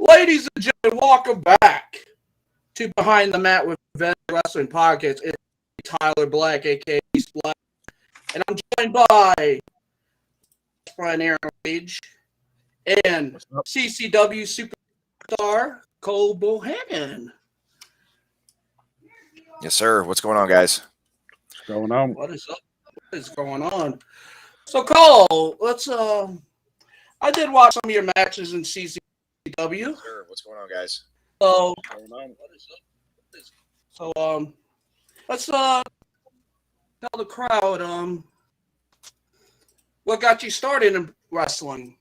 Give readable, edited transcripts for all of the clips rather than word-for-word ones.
Ladies and gentlemen, welcome back to Behind the Mat with Vintage Wrestling Podcast. It's Tyler Black, aka East Black, and I'm joined by Brian Aaron Page and CCW superstar Cole Bohannon. Yes, sir. What's going on, guys? What's going on? What is up? What is going on? So, Cole, let's. I did watch some of your matches in CCW. Sure. What's going on, guys? So, What's going on? Let's tell the crowd what got you started in wrestling.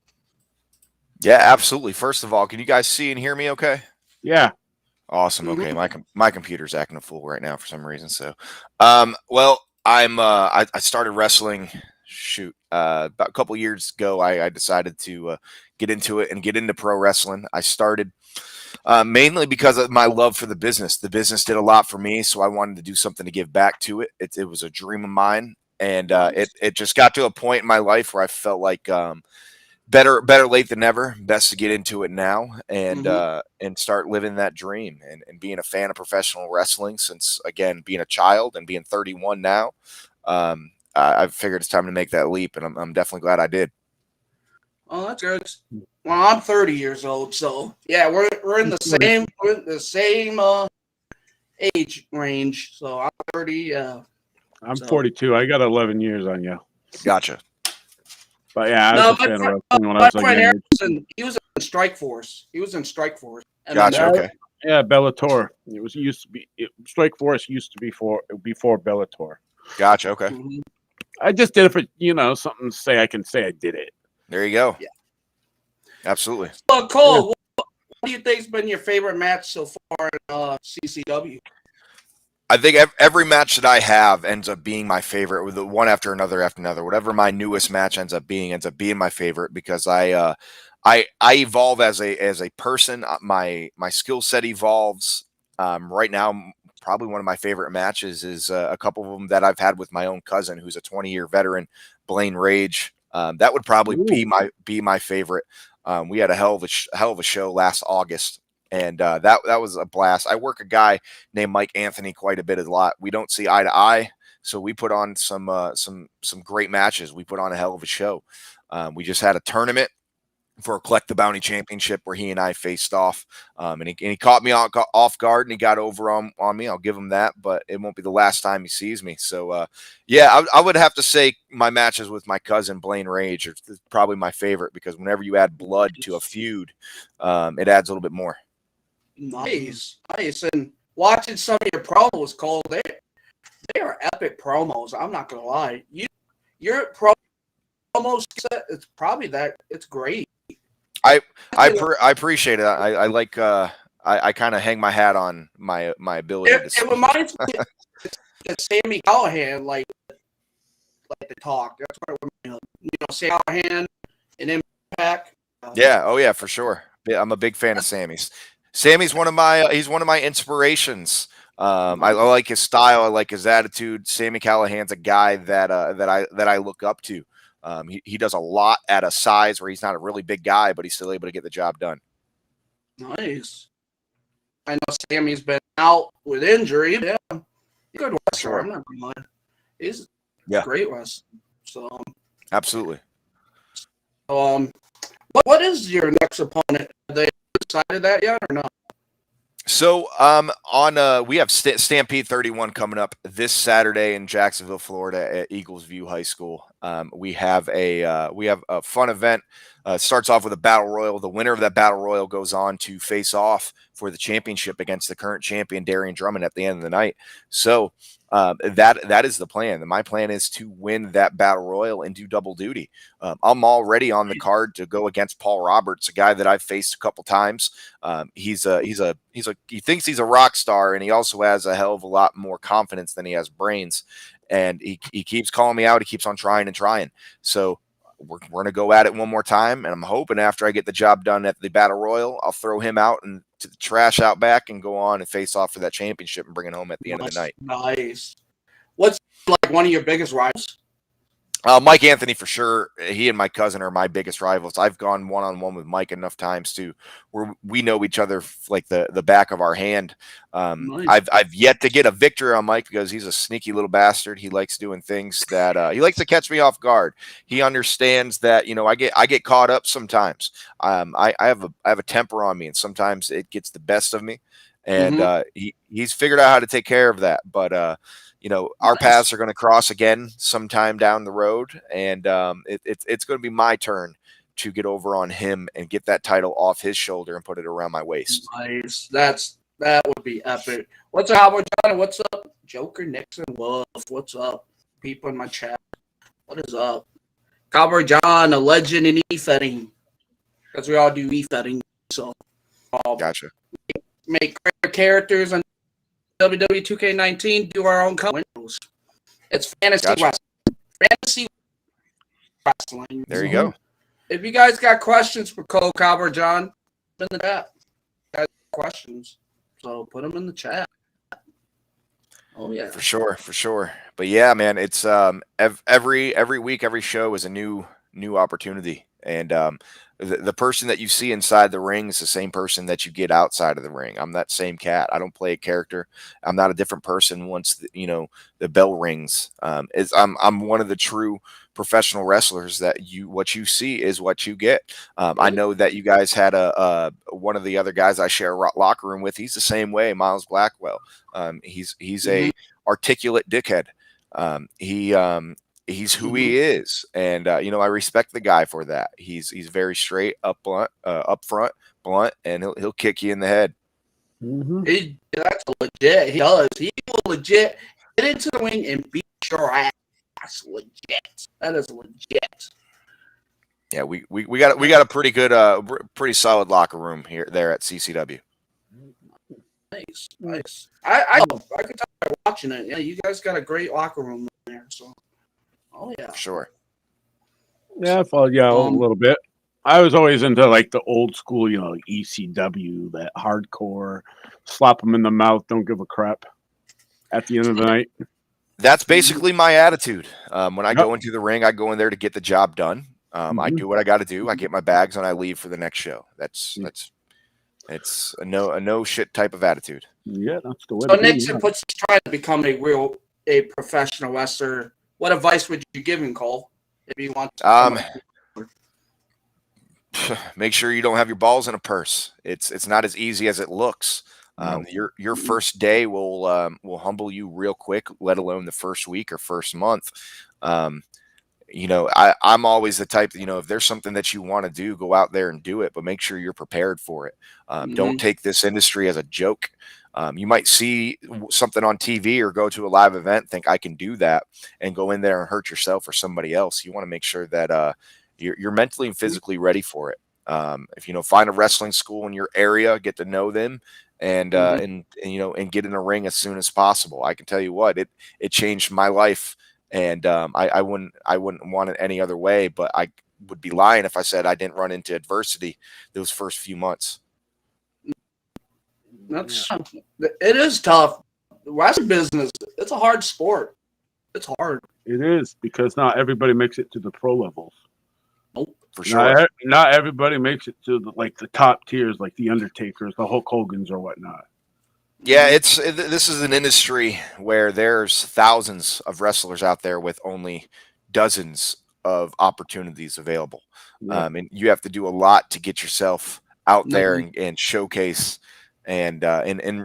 Yeah, absolutely. First of all, can you guys see and hear me okay? Yeah. Awesome. Okay, my computer's acting a fool right now for some reason. So, well, I started wrestling. About a couple years ago, I decided to get into it and get into pro wrestling. I started mainly because of my love for the business. The business did a lot for me, so I wanted to do something to give back to it. It was a dream of mine, and it just got to a point in my life where I felt like better late than never. Best to get into it now and start living that dream and being a fan of professional wrestling since, again, being a child and being 31 now. I figured it's time to make that leap, and I'm definitely glad I did. Oh, that's good. Well, I'm 30 years old, so yeah, we're in the same age range. So I'm 30. I'm 42. I got 11 years on you. Gotcha. But yeah, I was a fan of wrestling when I was like Harrison, he was in Strike Force. Gotcha. Okay. Yeah, Bellator. Strike Force used to be before Bellator. Gotcha. Okay. I just did it for something to say. I can say I did it. There you go. Yeah. Absolutely. So, Cole, what do you think's been your favorite match so far in CCW? I think every match that I have ends up being my favorite, with one after another. Whatever my newest match ends up being my favorite because I evolve as a person. My skill set evolves. Right now, probably one of my favorite matches is a couple of them that I've had with my own cousin, who's a 20-year veteran, Blaine Rage. That would probably be my favorite. We had a hell of a show last August, and that was a blast. I work a guy named Mike Anthony quite a lot. We don't see eye to eye, so we put on some great matches. We put on a hell of a show. We just had a tournament for a Collect the Bounty Championship where he and I faced off, and he caught me off guard and he got over on me. I'll give him that, but it won't be the last time he sees me. So yeah, I would have to say my matches with my cousin Blaine Rage are probably my favorite because whenever you add blood to a feud, it adds a little bit more. Nice. And watching some of your promos, Cole, they are epic promos. I'm not gonna lie. Your promo set, it's great. I appreciate it. I like I kind of hang my hat on my ability to speak. It reminds me of Sammy Callahan, like the talk. That's what it reminds me of. Sammy Callahan and Impact. Yeah, oh yeah, for sure. Yeah, I'm a big fan of Sammy's. Sammy's one of my inspirations. I like his style. I like his attitude. Sammy Callahan's a guy that I look up to. He does a lot at a size where he's not a really big guy, but he's still able to get the job done. Nice. I know Sammy's been out with injury. Yeah, good wrestler. Sure. I'm not gonna lie. He's a great wrestler. So absolutely. What is your next opponent? Have they decided that yet or not? So we have Stampede 31 coming up this Saturday in Jacksonville, Florida at Eagles View High School. We have a fun event. Starts off with a battle royal. The winner of that battle royal goes on to face off for the championship against the current champion Darian Drummond at the end of the night. So that is the plan. My plan is to win that battle royal and do double duty. I'm already on the card to go against Paul Roberts, a guy that I've faced a couple times. He thinks he's a rock star, and he also has a hell of a lot more confidence than he has brains. And he keeps calling me out. He keeps on trying and trying. So we're going to go at it one more time. And I'm hoping after I get the job done at the battle royal, I'll throw him out and to the trash out back and go on and face off for that championship and bring it home at the end of the night. Nice. What's like one of your biggest rivals? Mike Anthony for sure. He and my cousin are my biggest rivals. I've gone one-on-one with Mike enough times to where we know each other like the back of our hand. Nice. I've yet to get a victory on Mike because he's a sneaky little bastard. He likes doing things that he likes to catch me off guard. He understands that I get caught up sometimes. I have a temper on me, and sometimes it gets the best of me. And he's figured out how to take care of that. But our paths are going to cross again sometime down the road, and it's going to be my turn to get over on him and get that title off his shoulder and put it around my waist. Nice. That would be epic. What's up, Cowboy John? What's up, Joker Nixon Wolf? What's up, people in my chat? What is up, Cowboy John, a legend in e-fetting, because we all do e-fetting. So, Gotcha. Make characters on WWE 2K19, do our own windows. It's fantasy wrestling. Fantasy wrestling. There you go. If you guys got questions for Cole, Cowboy John, put in the chat. Guys, questions. So put them in the chat. Oh yeah, for sure. But yeah, man, it's every week, every show is a new opportunity, and the person that you see inside the ring is the same person that you get outside of the ring. I'm that same cat. I don't play a character. I'm not a different person once the bell rings. I'm one of the true professional wrestlers that what you see is what you get. I know that you guys had one of the other guys I share a locker room with. He's the same way, Miles Blackwell. He's a articulate dickhead. He's who he is, and I respect the guy for that. He's very straight, up front, blunt, and he'll kick you in the head. That's legit. He does. He will legit get into the ring and beat your ass. Legit. That is legit. Yeah, we got a pretty good, pretty solid locker room there at CCW. Nice. I can tell by watching it. Yeah, you guys got a great locker room there. So. Oh yeah, sure. Yeah, I followed a little bit. I was always into like the old school, ECW, that hardcore, slap them in the mouth, don't give a crap. At the end of the night, that's basically my attitude. When I go into the ring, I go in there to get the job done. I do what I got to do. I get my bags and I leave for the next show. It's a no shit type of attitude. Yeah, that's the way. So Nixon puts trying to become a professional wrestler. What advice would you give him, Cole, if you want to? Make sure you don't have your balls in a purse. It's not as easy as it looks. Your first day will humble you real quick, let alone the first week or first month. I'm always the type that, if there's something that you want to do, go out there and do it, but make sure you're prepared for it. Don't take this industry as a joke. You might see something on TV or go to a live event, think I can do that, and go in there and hurt yourself or somebody else. You want to make sure that you're mentally and physically ready for it. If find a wrestling school in your area, get to know them, and get in a ring as soon as possible. I can tell you what, it changed my life, and I wouldn't want it any other way. But I would be lying if I said I didn't run into adversity those first few months. It is tough. The wrestling business, it's a hard sport. It's hard. It is, because not everybody makes it to the pro levels. Nope. For sure. Not everybody makes it to the top tiers, like the Undertakers, the Hulk Hogans, or whatnot. Yeah, this is an industry where there's thousands of wrestlers out there with only dozens of opportunities available. Yeah. And you have to do a lot to get yourself out there and showcase and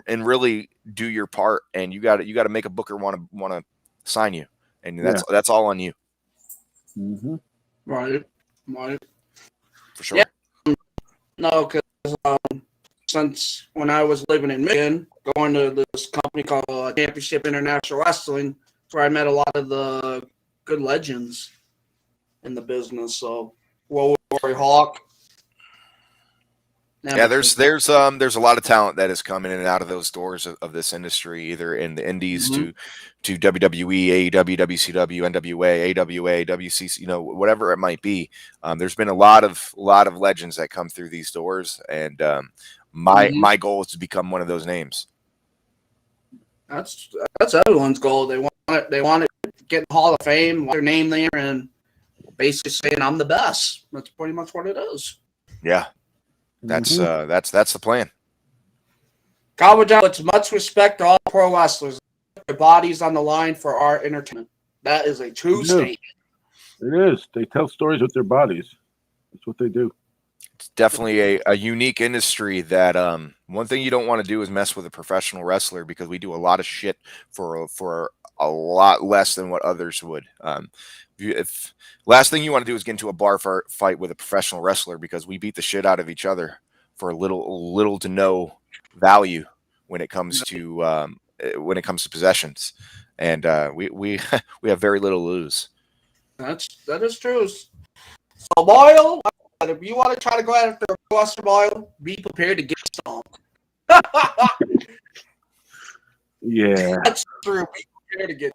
really do your part. And you got to make a booker want to sign you, and that's all on you. Mm-hmm. Right. For sure. Yeah. No, because since when I was living in Michigan, going to this company called Championship International Wrestling, where I met a lot of the good legends in the business. So, Rory Hawk. Yeah, there's a lot of talent that has come in and out of those doors of this industry, either in the indies to WWE, AEW, WCW, NWA, AWA, WCC, whatever it might be. There's been a lot of legends that come through these doors, and my goal is to become one of those names. That's everyone's goal. They want it getting Hall of Fame, their name there, and basically saying I'm the best. That's pretty much what it is. Yeah, that's the plan. Cowboy John puts much respect to all pro wrestlers. Their bodies on the line for our entertainment. That is a true statement. It is. They tell stories with their bodies. That's what they do. It's definitely a unique industry that one thing you don't want to do is mess with a professional wrestler, because we do a lot of shit for a lot less than what others would. If last thing you want to do is get into a bar fight with a professional wrestler, because we beat the shit out of each other for little to no value when it comes to possessions, and we have very little to lose. That is true. So Boyle, if you want to try to go after a Buster Boyle, be prepared to get stomped. Yeah, that's true. Be prepared to get.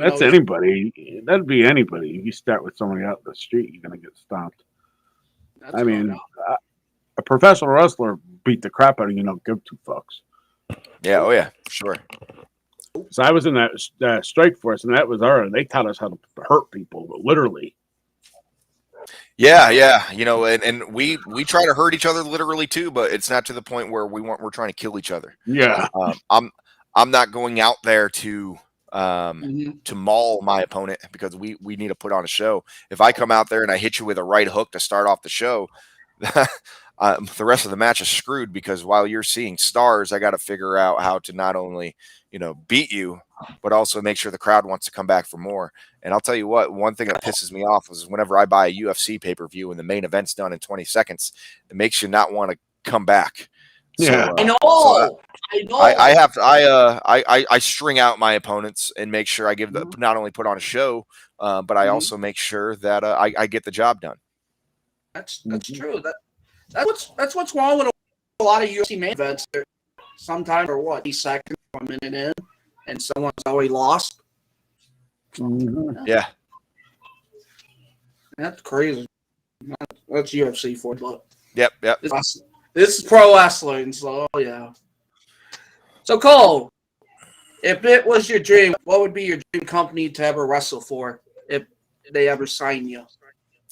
That's anybody. That'd be anybody. If you start with somebody out in the street, you're gonna get stomped. I mean, a professional wrestler beat the crap out of you. Don't give two fucks. Yeah. Oh yeah. Sure. So I was in that strike force, and that was they taught us how to hurt people, literally. Yeah, and we try to hurt each other literally too, but it's not to the point where we're trying to kill each other. Yeah. I'm not going out there to maul my opponent, because we need to put on a show. If I come out there and I hit you with a right hook to start off the show, the rest of the match is screwed, because while you're seeing stars, I got to figure out how to not only beat you, but also make sure the crowd wants to come back for more. And I'll tell you what, one thing that pisses me off is whenever I buy a UFC pay-per-view and the main event's done in 20 seconds, it makes you not want to come back. Yeah, I know. I know. I string out my opponents and make sure I give not only put on a show, but I also make sure that I get the job done. That's true. That's what's wrong with a lot of UFC main events. Sometimes or 8 seconds, 1 minute in, and someone's already lost. Yeah, that's crazy. That's UFC for, but yep. This is pro wrestling, so yeah. So Cole, if it was your dream, what would be your dream company to ever wrestle for if they ever sign you?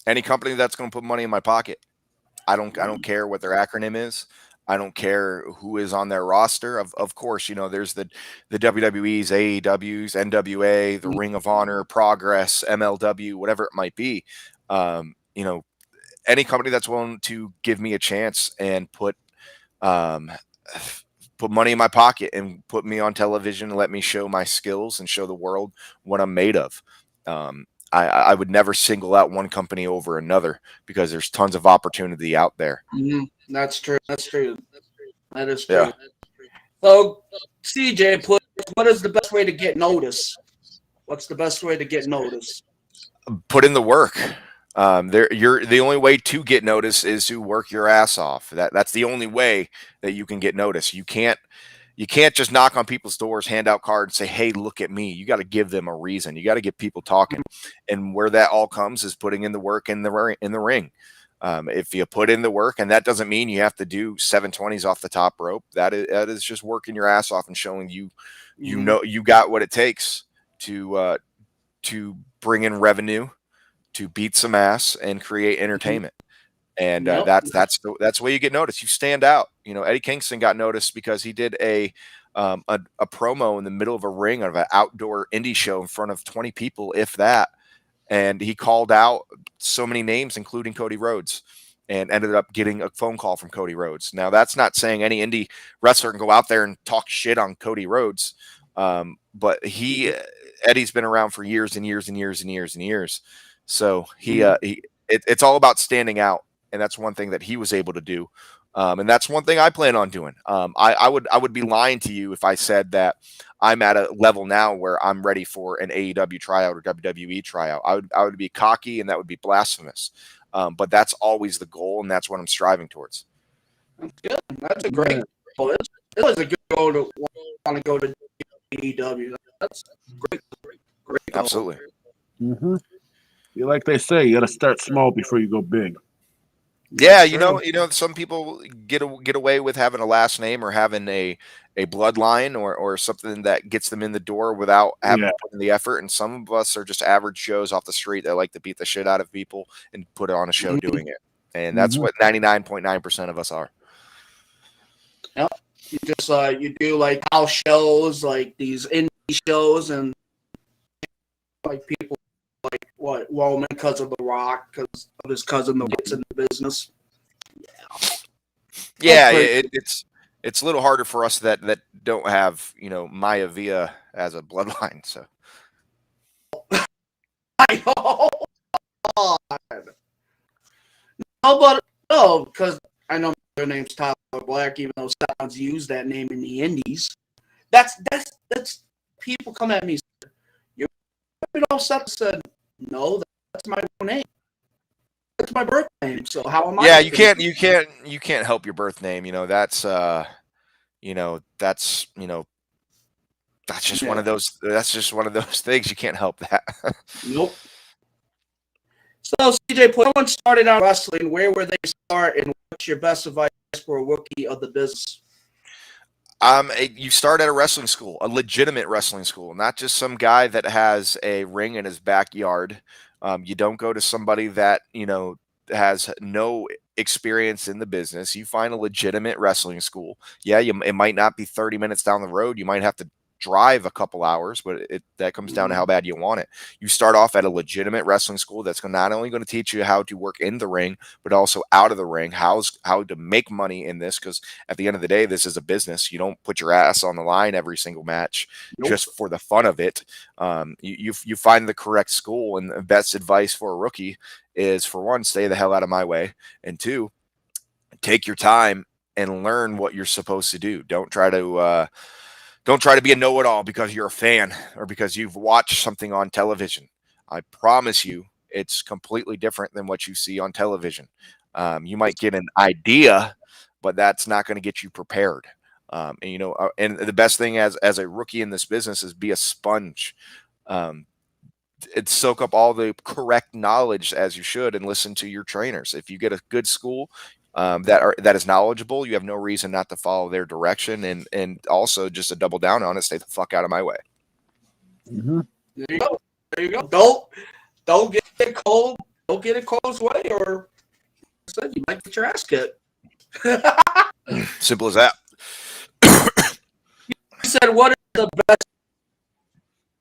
Any company that's going to put money in my pocket. I don't care what their acronym is. I don't care who is on their roster. Of course, there's the WWE's, AEW's, NWA, the Ring of Honor, Progress, MLW, whatever it might be. Any company that's willing to give me a chance and put money in my pocket and put me on television and let me show my skills and show the world what I'm made of. I would never single out one company over another, because there's tons of opportunity out there. That's true. That is true. Yeah. So, CJ, what is the best way to get noticed? What's the best way to get noticed? Put in the work. You're the only way to get noticed is to work your ass off. That's the only way that you can get noticed. You can't just knock on people's doors, hand out cards, and say, "Hey, look at me." You got to give them a reason. You got to get people talking, and where that all comes is putting in the work in the ring. If you put in the work, and that doesn't mean you have to do 720s off the top rope. That is just working your ass off and showing you you got what it takes to bring in revenue, to beat some ass and create entertainment. And that's the way you get noticed. You stand out. Eddie Kingston got noticed because he did a promo in the middle of a ring of an outdoor indie show in front of 20 people, if that. And he called out so many names, including Cody Rhodes, and ended up getting a phone call from Cody Rhodes. Now, that's not saying any indie wrestler can go out there and talk shit on Cody Rhodes. But Eddie's been around for years and years and years and years and years. So it's all about standing out. And that's one thing that he was able to do. And that's one thing I plan on doing. I would be lying to you if I said that I'm at a level now where I'm ready for an AEW tryout or WWE tryout. I would be cocky, and that would be blasphemous. But that's always the goal, and that's what I'm striving towards. That's good. That's a great goal. It was a good goal to want to go to AEW. That's great goal. Absolutely. Like they say, you got to start small before you go big. Yeah, That's true. some people get away with having a last name or having a bloodline or something that gets them in the door without having Yeah. to put in the effort. And some of us are just average Joes off the street that like to beat the shit out of people and put on a show doing it. And that's what 99.9% of us are. Yep. You just you do like house shows, like these indie shows, and like people like what Roman because of The Rock, because of his cousin The Rock's in the business. Yeah, pretty- it's a little harder for us that don't have Maya Via as a bloodline. So I know. No, but no, because I know their name's Tyler Black, even though someone's used that name in the Indies. That's people come at me. You're all set. Said no, that's my real name. That's my birth name. So how am I? yeah, you can't help your birth name. That's that's just one of those. That's just one of those things. You can't help that. Nope. So, CJ, someone started out wrestling. Where would they start, and what's your best advice for a rookie of the business? You start at a wrestling school, a legitimate wrestling school, not just some guy that has a ring in his backyard. You don't go to somebody that has no experience in the business. You find a legitimate wrestling school. Yeah, it might not be 30 minutes down the road. You might have to drive a couple hours, but that comes down to how bad you want it. You start off at a legitimate wrestling school that's not only going to teach you how to work in the ring, but also out of the ring, how to make money in this. Because at the end of the day, this is a business. You don't put your ass on the line every single match just for the fun of it. You find the correct school, and the best advice for a rookie is, for one, stay the hell out of my way, and two, take your time and learn what you're supposed to do. Don't try to be a know-it-all because you're a fan or because you've watched something on television. I promise you, it's completely different than what you see on television. You might get an idea, but that's not going to get you prepared. And the best thing as a rookie in this business is be a sponge. Soak up all the correct knowledge as you should, and listen to your trainers. If you get a good school that is knowledgeable, you have no reason not to follow their direction, and also just to double down on it, stay the fuck out of my way. There you go. There you go. Don't get it cold. Don't get it Cole's way, or said you might get your ass kicked. Simple as that. You said, what is the best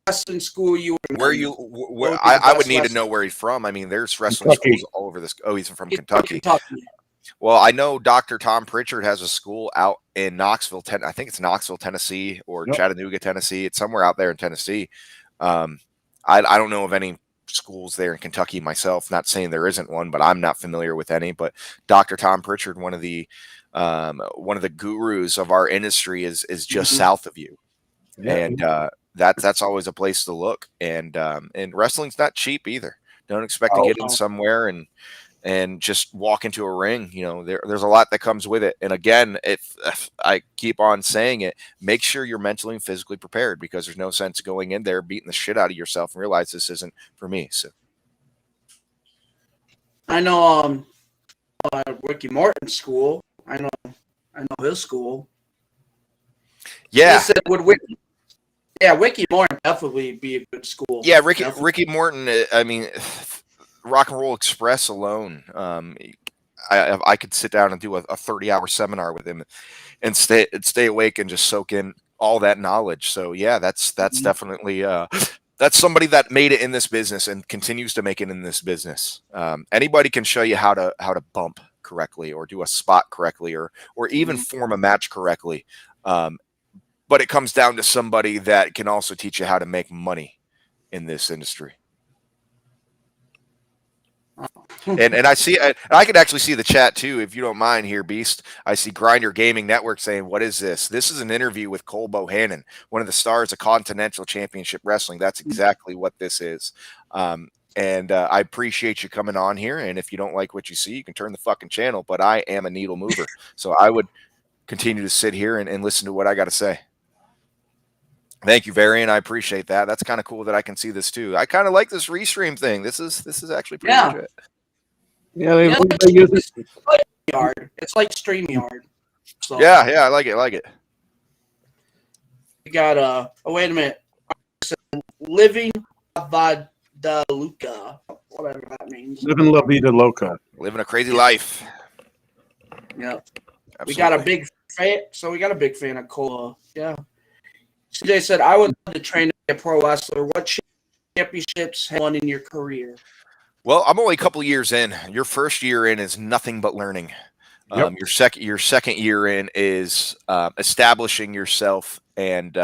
wrestling school you were in? I would need to know where he's from. I mean, there's wrestling schools all over this. Oh, he's from Kentucky. Well, I know Dr. Tom Pritchard has a school out in Knoxville, I think it's Knoxville, Tennessee, or Chattanooga, Tennessee. It's somewhere out there in Tennessee. I don't know of any schools there in Kentucky myself. Not saying there isn't one, but I'm not familiar with any. But Dr. Tom Pritchard, one of the gurus of our industry, is just south of you, and that's always a place to look. And wrestling's not cheap either. Don't expect to get in somewhere and just walk into a ring. There's a lot that comes with it. And again, if I keep on saying it, make sure you're mentally and physically prepared, because there's no sense going in there beating the shit out of yourself and realize this isn't for me. So I know Ricky Morton's school. I know his school. Yeah. He said Ricky Morton definitely be a good school. Yeah, Ricky Morton, I mean, Rock and Roll Express alone, I could sit down and do a 30-hour seminar with him and stay awake and just soak in all that knowledge. So yeah, that's definitely that's somebody that made it in this business and continues to make it in this business. Anybody can show you how to bump correctly, or do a spot correctly, or even form a match correctly. But it comes down to somebody that can also teach you how to make money in this industry. And I could actually see the chat too, if you don't mind here, Beast. I see Grinder Gaming Network saying, "What is this? This is an interview with Cole Bohannon, one of the stars of Continental Championship Wrestling." That's exactly what this is. And I appreciate you coming on here. And if you don't like what you see, you can turn the fucking channel. But I am a needle mover, so I would continue to sit here and listen to what I got to say. Thank you, Varian. I appreciate that. That's kind of cool that I can see this too. I kind of like this restream thing. This is actually pretty legit. Yeah, they Yeah, use it. it's like StreamYard. So Yeah, I like it. I like it. we got oh wait a minute. Living Vadaluca, whatever that means. Living La Vida Loca. Living a crazy life. Yeah. Absolutely. We got a big fan, so we got a big fan of Cola. Yeah. CJ said, I would love to train to be a pro wrestler. What championships have you won in your career? Well, I'm only a couple years in. Your first year in is nothing but learning. Yep. Your second year in is establishing yourself and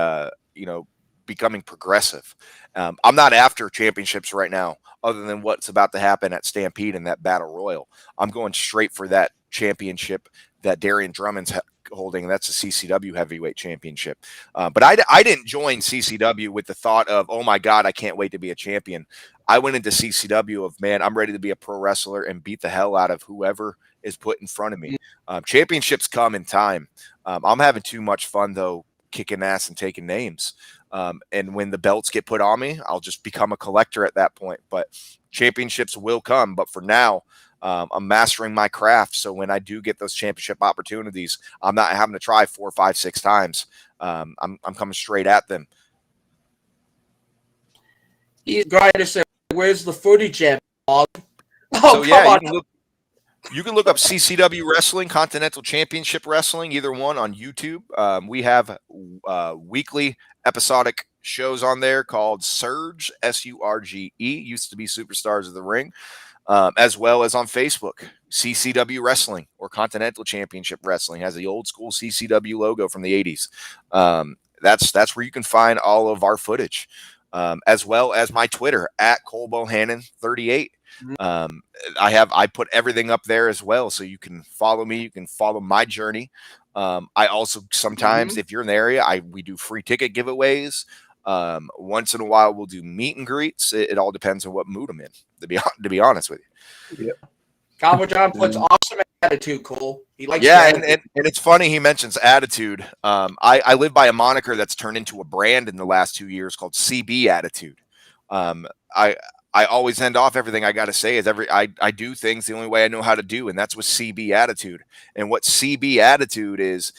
becoming progressive. I'm not after championships right now, other than what's about to happen at Stampede and that Battle Royal. I'm going straight for that championship that Darian Drummond's holding, and that's the CCW Heavyweight Championship. But I didn't join CCW with the thought of, oh my God, I can't wait to be a champion. I went into CCW of, man, I'm ready to be a pro wrestler and beat the hell out of whoever is put in front of me. Championships come in time. I'm having too much fun, though, kicking ass and taking names. And when the belts get put on me, I'll just become a collector at that point. But championships will come. But for now, I'm mastering my craft. So when I do get those championship opportunities, I'm not having to try 4, 5, 6 times. I'm coming straight at them. He's going to say, where's the footage at, dog? Oh, so, yeah, you can look up CCW Wrestling, Continental Championship Wrestling, either one on YouTube. We have weekly episodic shows on there called Surge, SURGE, used to be Superstars of the Ring, as well as on Facebook, CCW Wrestling or Continental Championship Wrestling, has the old school CCW logo from the 80s. That's where you can find all of our footage, as well as my Twitter at Cole Bohannon 38. I put everything up there as well, so you can follow me. You can follow my journey. I also sometimes, if you're in the area, we do free ticket giveaways. Once in a while, we'll do meet and greets. It all depends on what mood I'm in. To be honest with you. Yep. Cowboy John puts awesome attitude, Cole. He likes and it's funny he mentions attitude. I live by a moniker that's turned into a brand in the last 2 years called CB Attitude. I always end off everything I got to say is I do things the only way I know how to do, and that's with CB Attitude. And what CB Attitude is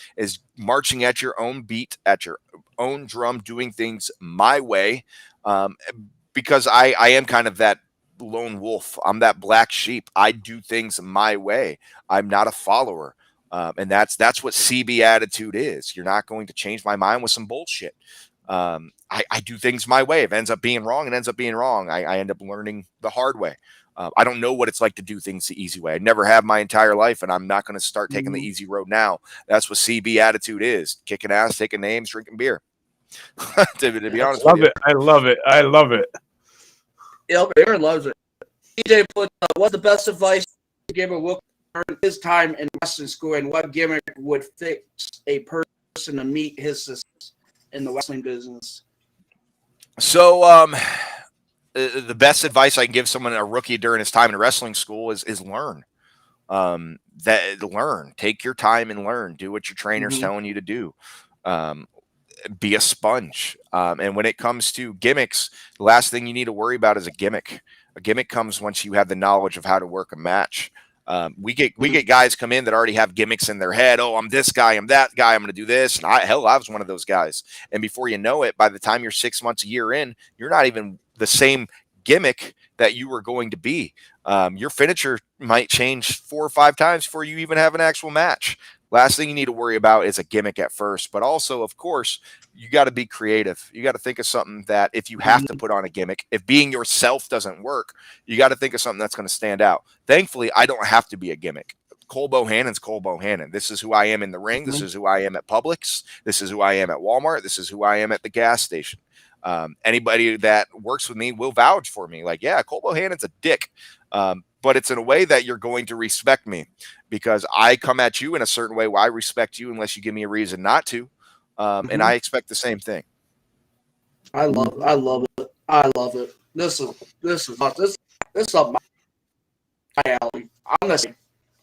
marching at your own beat, at your own drum, doing things my way, because I am kind of that lone wolf. I'm that black sheep. I do things my way. I'm not a follower. And that's what CB Attitude is. You're not going to change my mind with some bullshit. I do things my way. If it ends up being wrong, it ends up being wrong. I end up learning the hard way. I don't know what it's like to do things the easy way. I never have my entire life, and I'm not going to start taking the easy road now. That's what CB Attitude is: kicking ass, taking names, drinking beer. to be honest with you. I love it. I love it. Yep, Aaron loves it. DJ put, what's the best advice you give a will earn his time in wrestling school, and what gimmick would fix a person to meet his success in the wrestling business? So, the best advice I can give someone, a rookie during his time in wrestling school, is learn. Take your time and learn. Do what your trainer's telling you to do. Be a sponge. And when it comes to gimmicks, the last thing you need to worry about is a gimmick. A gimmick comes once you have the knowledge of how to work a match. We get guys come in that already have gimmicks in their head. Oh, I'm this guy, I'm that guy, I'm going to do this. And I was one of those guys. And before you know it, by the time you're 6 months, a year in, you're not even the same gimmick that you were going to be. Your finisher might change 4 or 5 times before you even have an actual match. Last thing you need to worry about is a gimmick at first, but also, of course, you got to be creative. You got to think of something that if you have to put on a gimmick, if being yourself doesn't work, you got to think of something that's going to stand out. Thankfully, I don't have to be a gimmick. Cole Bohannon's Cole Bohannon. This is who I am in the ring. This is who I am at Publix. This is who I am at Walmart. This is who I am at the gas station. Anybody that works with me will vouch for me. Like, yeah, Cole Bohannon's a dick. But it's in a way that you're going to respect me because I come at you in a certain way where I respect you unless you give me a reason not to. And I expect the same thing. I love it. I love it. This is up my alley. Honestly,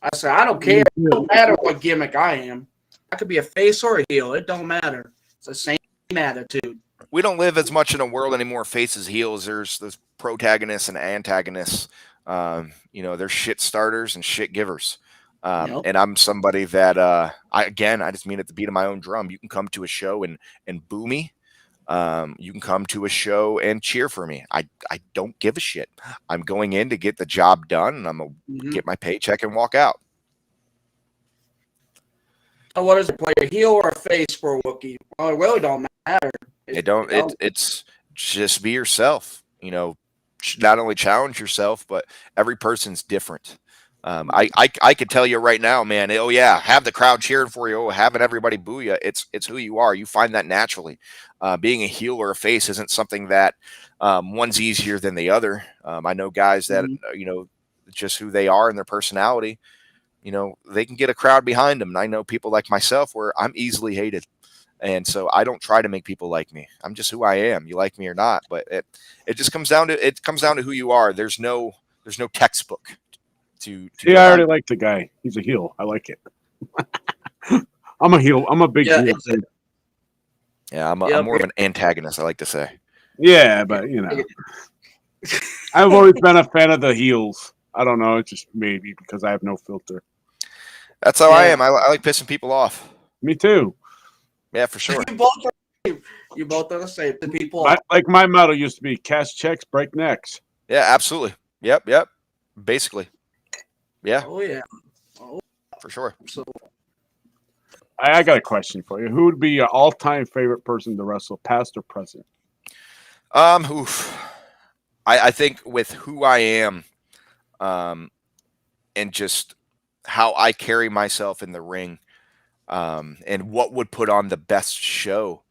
I say I don't care. It don't matter what gimmick I am. I could be a face or a heel. It don't matter. It's the same attitude. We don't live as much in a world anymore, faces, heels. There's protagonists and antagonists. They're shit starters and shit givers. Yep. And I'm somebody that I just mean at the beat of my own drum. You can come to a show and boo me. You can come to a show and cheer for me. I don't give a shit. I'm going in to get the job done, and I'm gonna get my paycheck and walk out. So what does it play, a heel or a face for a Wookiee? Well, it really don't matter. It's just be yourself. Not only challenge yourself, but every person's different. I could tell you right now, man. Oh yeah, have the crowd cheering for you. Oh, having everybody boo you. It's who you are. You find that naturally. Being a heel or a face isn't something that one's easier than the other. I know guys that just who they are and their personality. They can get a crowd behind them. And I know people like myself where I'm easily hated. And so I don't try to make people like me. I'm just who I am. You like me or not, but it just comes down to who you are. There's no textbook to I already like the guy. He's a heel. I like it. I'm a heel. I'm a big heel. Yeah, I'm more of an antagonist, I like to say. Yeah, but I've always been a fan of the heels. I don't know. It's just maybe because I have no filter. That's how I am. I like pissing people off. Me too. Yeah, for sure. You both are the same. The people. Like my motto used to be: cash checks, break necks. Yeah, absolutely. Yep. Basically. Yeah. Oh yeah. For sure. So I got a question for you. Who would be your all-time favorite person to wrestle, past or present? I think with who I am, and just how I carry myself in the ring, and what would put on the best show.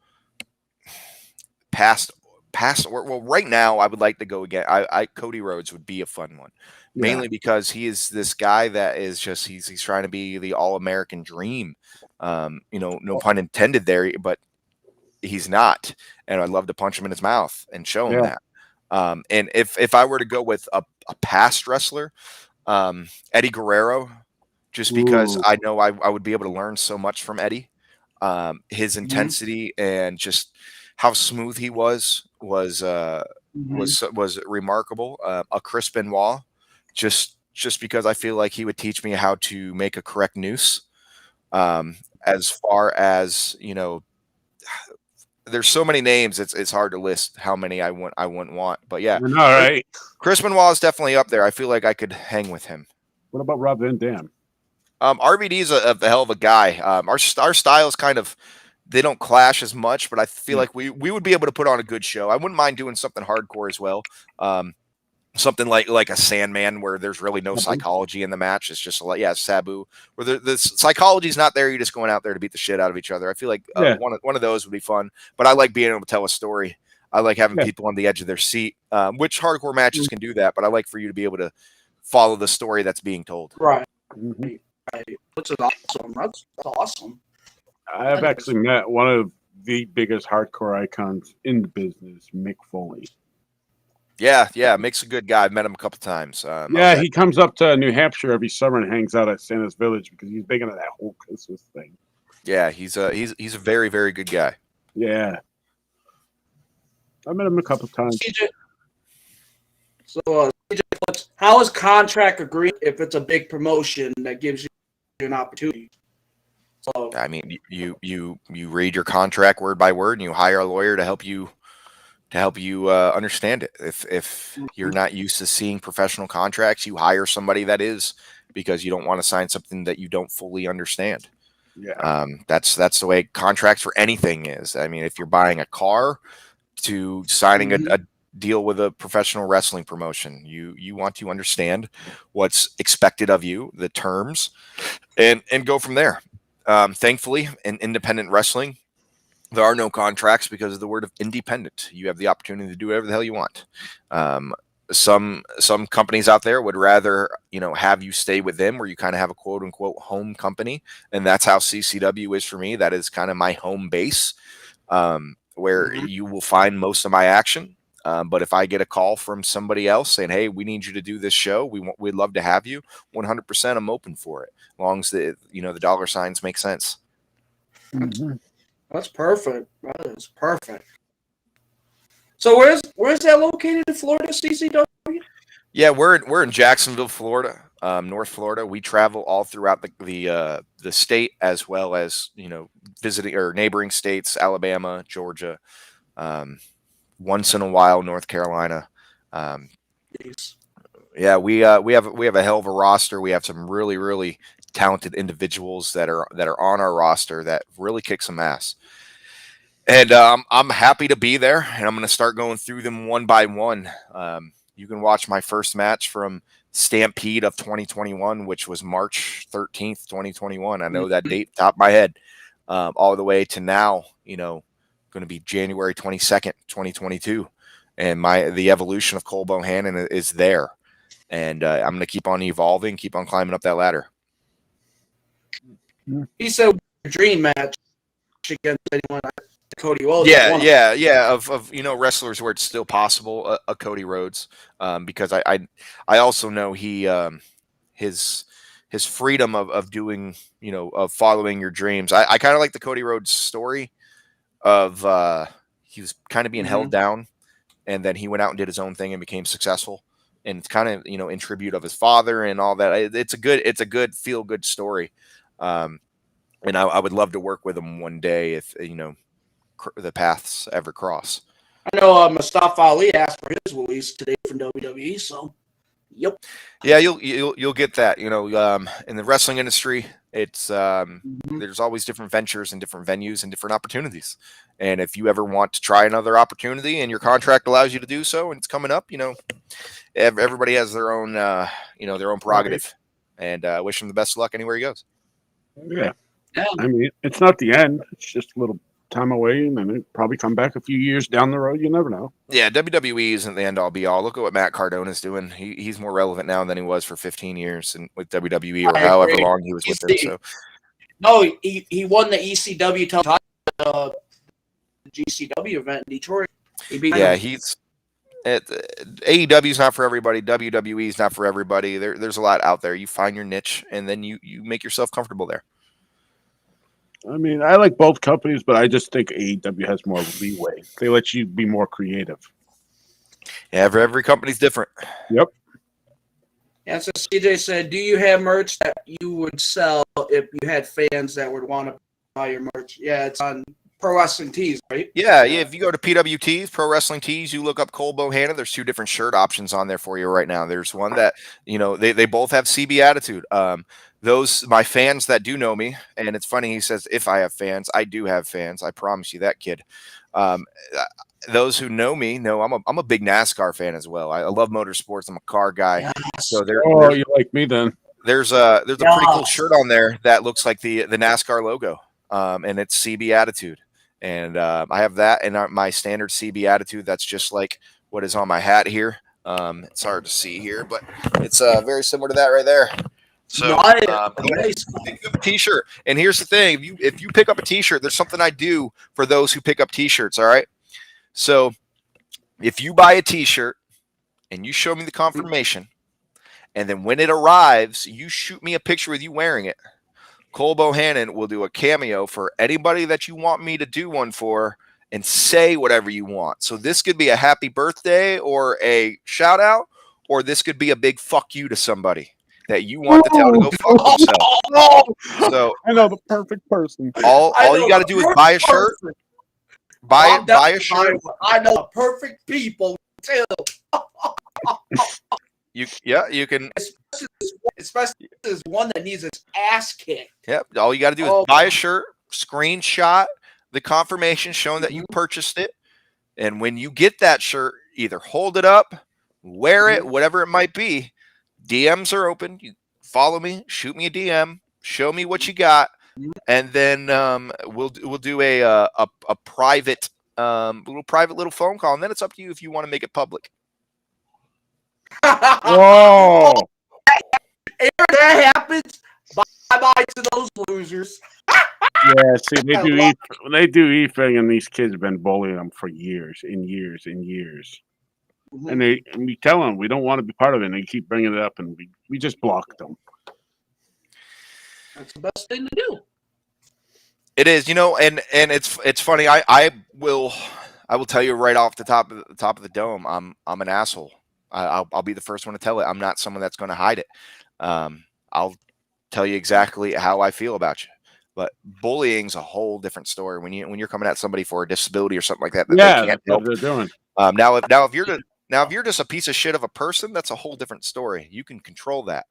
Right now, I would like to go again. Cody Rhodes would be a fun one, mainly because he is this guy that is just he's trying to be the all-American dream. No pun intended there, but he's not. And I'd love to punch him in his mouth and show him that. And if I were to go with a past wrestler, Eddie Guerrero, just because I know I would be able to learn so much from Eddie. His intensity and just how smooth he was remarkable. A Chris Benoit, just because I feel like he would teach me how to make a correct noose. As far as there's so many names, it's hard to list how many I wouldn't want. But yeah, all right. Chris Benoit is definitely up there. I feel like I could hang with him. What about Rob Van Dam? RVD is a hell of a guy. Our styles kind of they don't clash as much, but I feel like we would be able to put on a good show. I wouldn't mind doing something hardcore as well. Something like a Sandman where there's really no psychology in the match. It's just Sabu, where the psychology is not there. You're just going out there to beat the shit out of each other. I feel like one of those would be fun. But I like being able to tell a story. I like having people on the edge of their seat, which hardcore matches can do that. But I like for you to be able to follow the story that's being told. Right. Which is awesome. That's awesome. I've actually met one of the biggest hardcore icons in the business, Mick Foley. Yeah, Mick's a good guy. I've met him a couple times. He comes up to New Hampshire every summer and hangs out at Santa's Village because he's big into that whole Christmas thing. Yeah, he's a very, very good guy. Yeah, I met him a couple times. How is contract agreed if it's a big promotion that gives you an opportunity? So I mean, you read your contract word by word, and you hire a lawyer to help you understand it. If you're not used to seeing professional contracts, you hire somebody that is, because you don't want to sign something that you don't fully understand. Yeah, that's the way contracts for anything is. I mean, if you're buying a car to signing a deal with a professional wrestling promotion, you want to understand what's expected of you, the terms, and go from there. Thankfully, in independent wrestling, there are no contracts because of the word of independent. You have the opportunity to do whatever the hell you want. Some companies out there would rather have you stay with them, where you kind of have a quote unquote home company, and that's how CCW is for me. That is kind of my home base, where you will find most of my action. But if I get a call from somebody else saying, "Hey, we need you to do this show. We'd love to have you," 100%, I'm open for it, as long as the dollar signs make sense. That's perfect. That is perfect. So where's that located in Florida, CCW? Yeah, we're in Jacksonville, Florida, North Florida. We travel all throughout the state, as well as visiting or neighboring states, Alabama, Georgia, um, once in a while North Carolina. Um, Yes. yeah, we have a hell of a roster. We have some really talented individuals that are on our roster that really kick some ass. And I'm happy to be there, and I'm going to start going through them one by one. You can watch my first match from Stampede of 2021, which was March 13th, 2021. I know that date top of my head, all the way to now, going to be January 22nd, 2022. And the evolution of Cole Bohannon is there. And I'm going to keep on evolving, keep on climbing up that ladder. He said dream match against anyone. Cody Rhodes. Yeah. Of wrestlers where it's still possible, a Cody Rhodes, because I also know his freedom of doing of following your dreams. I kind of like the Cody Rhodes story of he was kind of being held down, and then he went out and did his own thing and became successful. And it's kind of in tribute of his father and all that. It's a good feel good story, and I would love to work with him one day if the paths ever cross. I know Mustafa Ali asked for his release today from WWE, so yep. Yeah, you'll get that. In the wrestling industry, it's there's always different ventures and different venues and different opportunities. And if you ever want to try another opportunity and your contract allows you to do so, and it's coming up, everybody has their own their own prerogative. And I wish him the best of luck anywhere he goes. Yeah. I mean, it's not the end. It's just a little time away, and then it probably come back a few years down the road. You never know. Yeah, WWE isn't the end all be all. Look at what Matt Cardona's doing. He's more relevant now than he was for 15 years and with WWE or however long he was with them. So, no, he won the ECW title, the GCW event in Detroit. He's AEW's not for everybody. WWE's not for everybody. There's a lot out there. You find your niche, and then you make yourself comfortable there. I mean, I like both companies, but I just think AEW has more leeway. They let you be more creative. Yeah, every company's different. Yep. And so CJ said, do you have merch that you would sell if you had fans that would want to buy your merch? Yeah, it's on Pro Wrestling Tees, right? Yeah. If you go to PWTs, Pro Wrestling Tees, you look up Cole Bohannon, there's two different shirt options on there for you right now. There's one that, they both have CB attitude. Those, my fans that do know me, and it's funny, he says, if I have fans, I do have fans. I promise you that, kid. Those who know me know I'm a big NASCAR fan as well. I love motorsports. I'm a car guy. Yes. So you like me then. There's a pretty cool shirt on there that looks like the NASCAR logo, and it's CB attitude. And I have that and my standard CB attitude. That's just like what is on my hat here. It's hard to see here, but it's very similar to that right there. So pick up a T-shirt. And here's the thing: if you pick up a T-shirt, there's something I do for those who pick up T-shirts. All right. So if you buy a T-shirt and you show me the confirmation, and then when it arrives, you shoot me a picture with you wearing it, Cole Bohannon will do a cameo for anybody that you want me to do one for and say whatever you want. So this could be a happy birthday or a shout out, or this could be a big fuck you to somebody that you want to tell to go fuck themselves. So I know the perfect person. All you got to do is buy a shirt. Buy a shirt. I know the perfect people too. You can. Especially this one that needs its ass kicked. Yep. All you got to do is buy a shirt, screenshot the confirmation showing that you purchased it, and when you get that shirt, either hold it up, wear it, whatever it might be. DMs are open. You follow me, shoot me a DM, show me what you got, and then we'll do a private little phone call, and then it's up to you if you want to make it public. Whoa! If that happens, bye to those losers. Yeah, see, they do e-thing, and these kids have been bullying them for years and years and years. And we tell them we don't want to be part of it, and they keep bringing it up, and we just block them. That's the best thing to do. It is, and it's funny. I will tell you right off the top of the dome. I'm an asshole. I'll be the first one to tell it. I'm not someone that's going to hide it. I'll tell you exactly how I feel about you. But bullying's a whole different story when you're coming at somebody for a disability or something like that. They can't that's help. what they're doing. Now if you're just a piece of shit of a person, that's a whole different story. You can control that.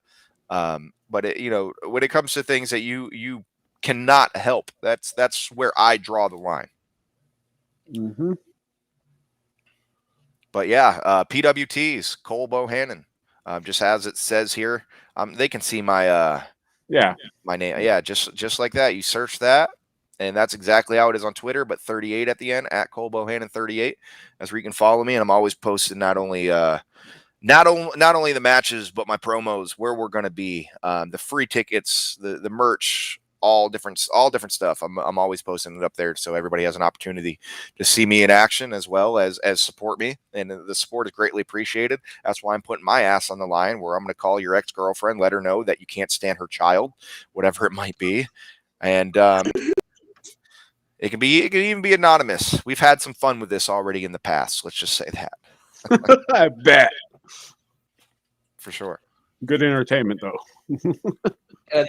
But when it comes to things that you cannot help, that's where I draw the line. Mm-hmm. But yeah, PWTs, Cole Bohannon, just as it says here. They can see my my name. Yeah, just like that. You search that, and that's exactly how it is on Twitter. But 38 at the end, at Cole Bohannon 38. That's where you can follow me, and I'm always posting not only the matches, but my promos, where we're going to be, the free tickets, the merch, all different stuff. I'm always posting it up there, so everybody has an opportunity to see me in action as well as support me, and the support is greatly appreciated. That's why I'm putting my ass on the line, where I'm going to call your ex-girlfriend, let her know that you can't stand her child, whatever it might be, and it can even be anonymous. We've had some fun with this already in the past. Let's just say that. I bet. For sure. Good entertainment, though.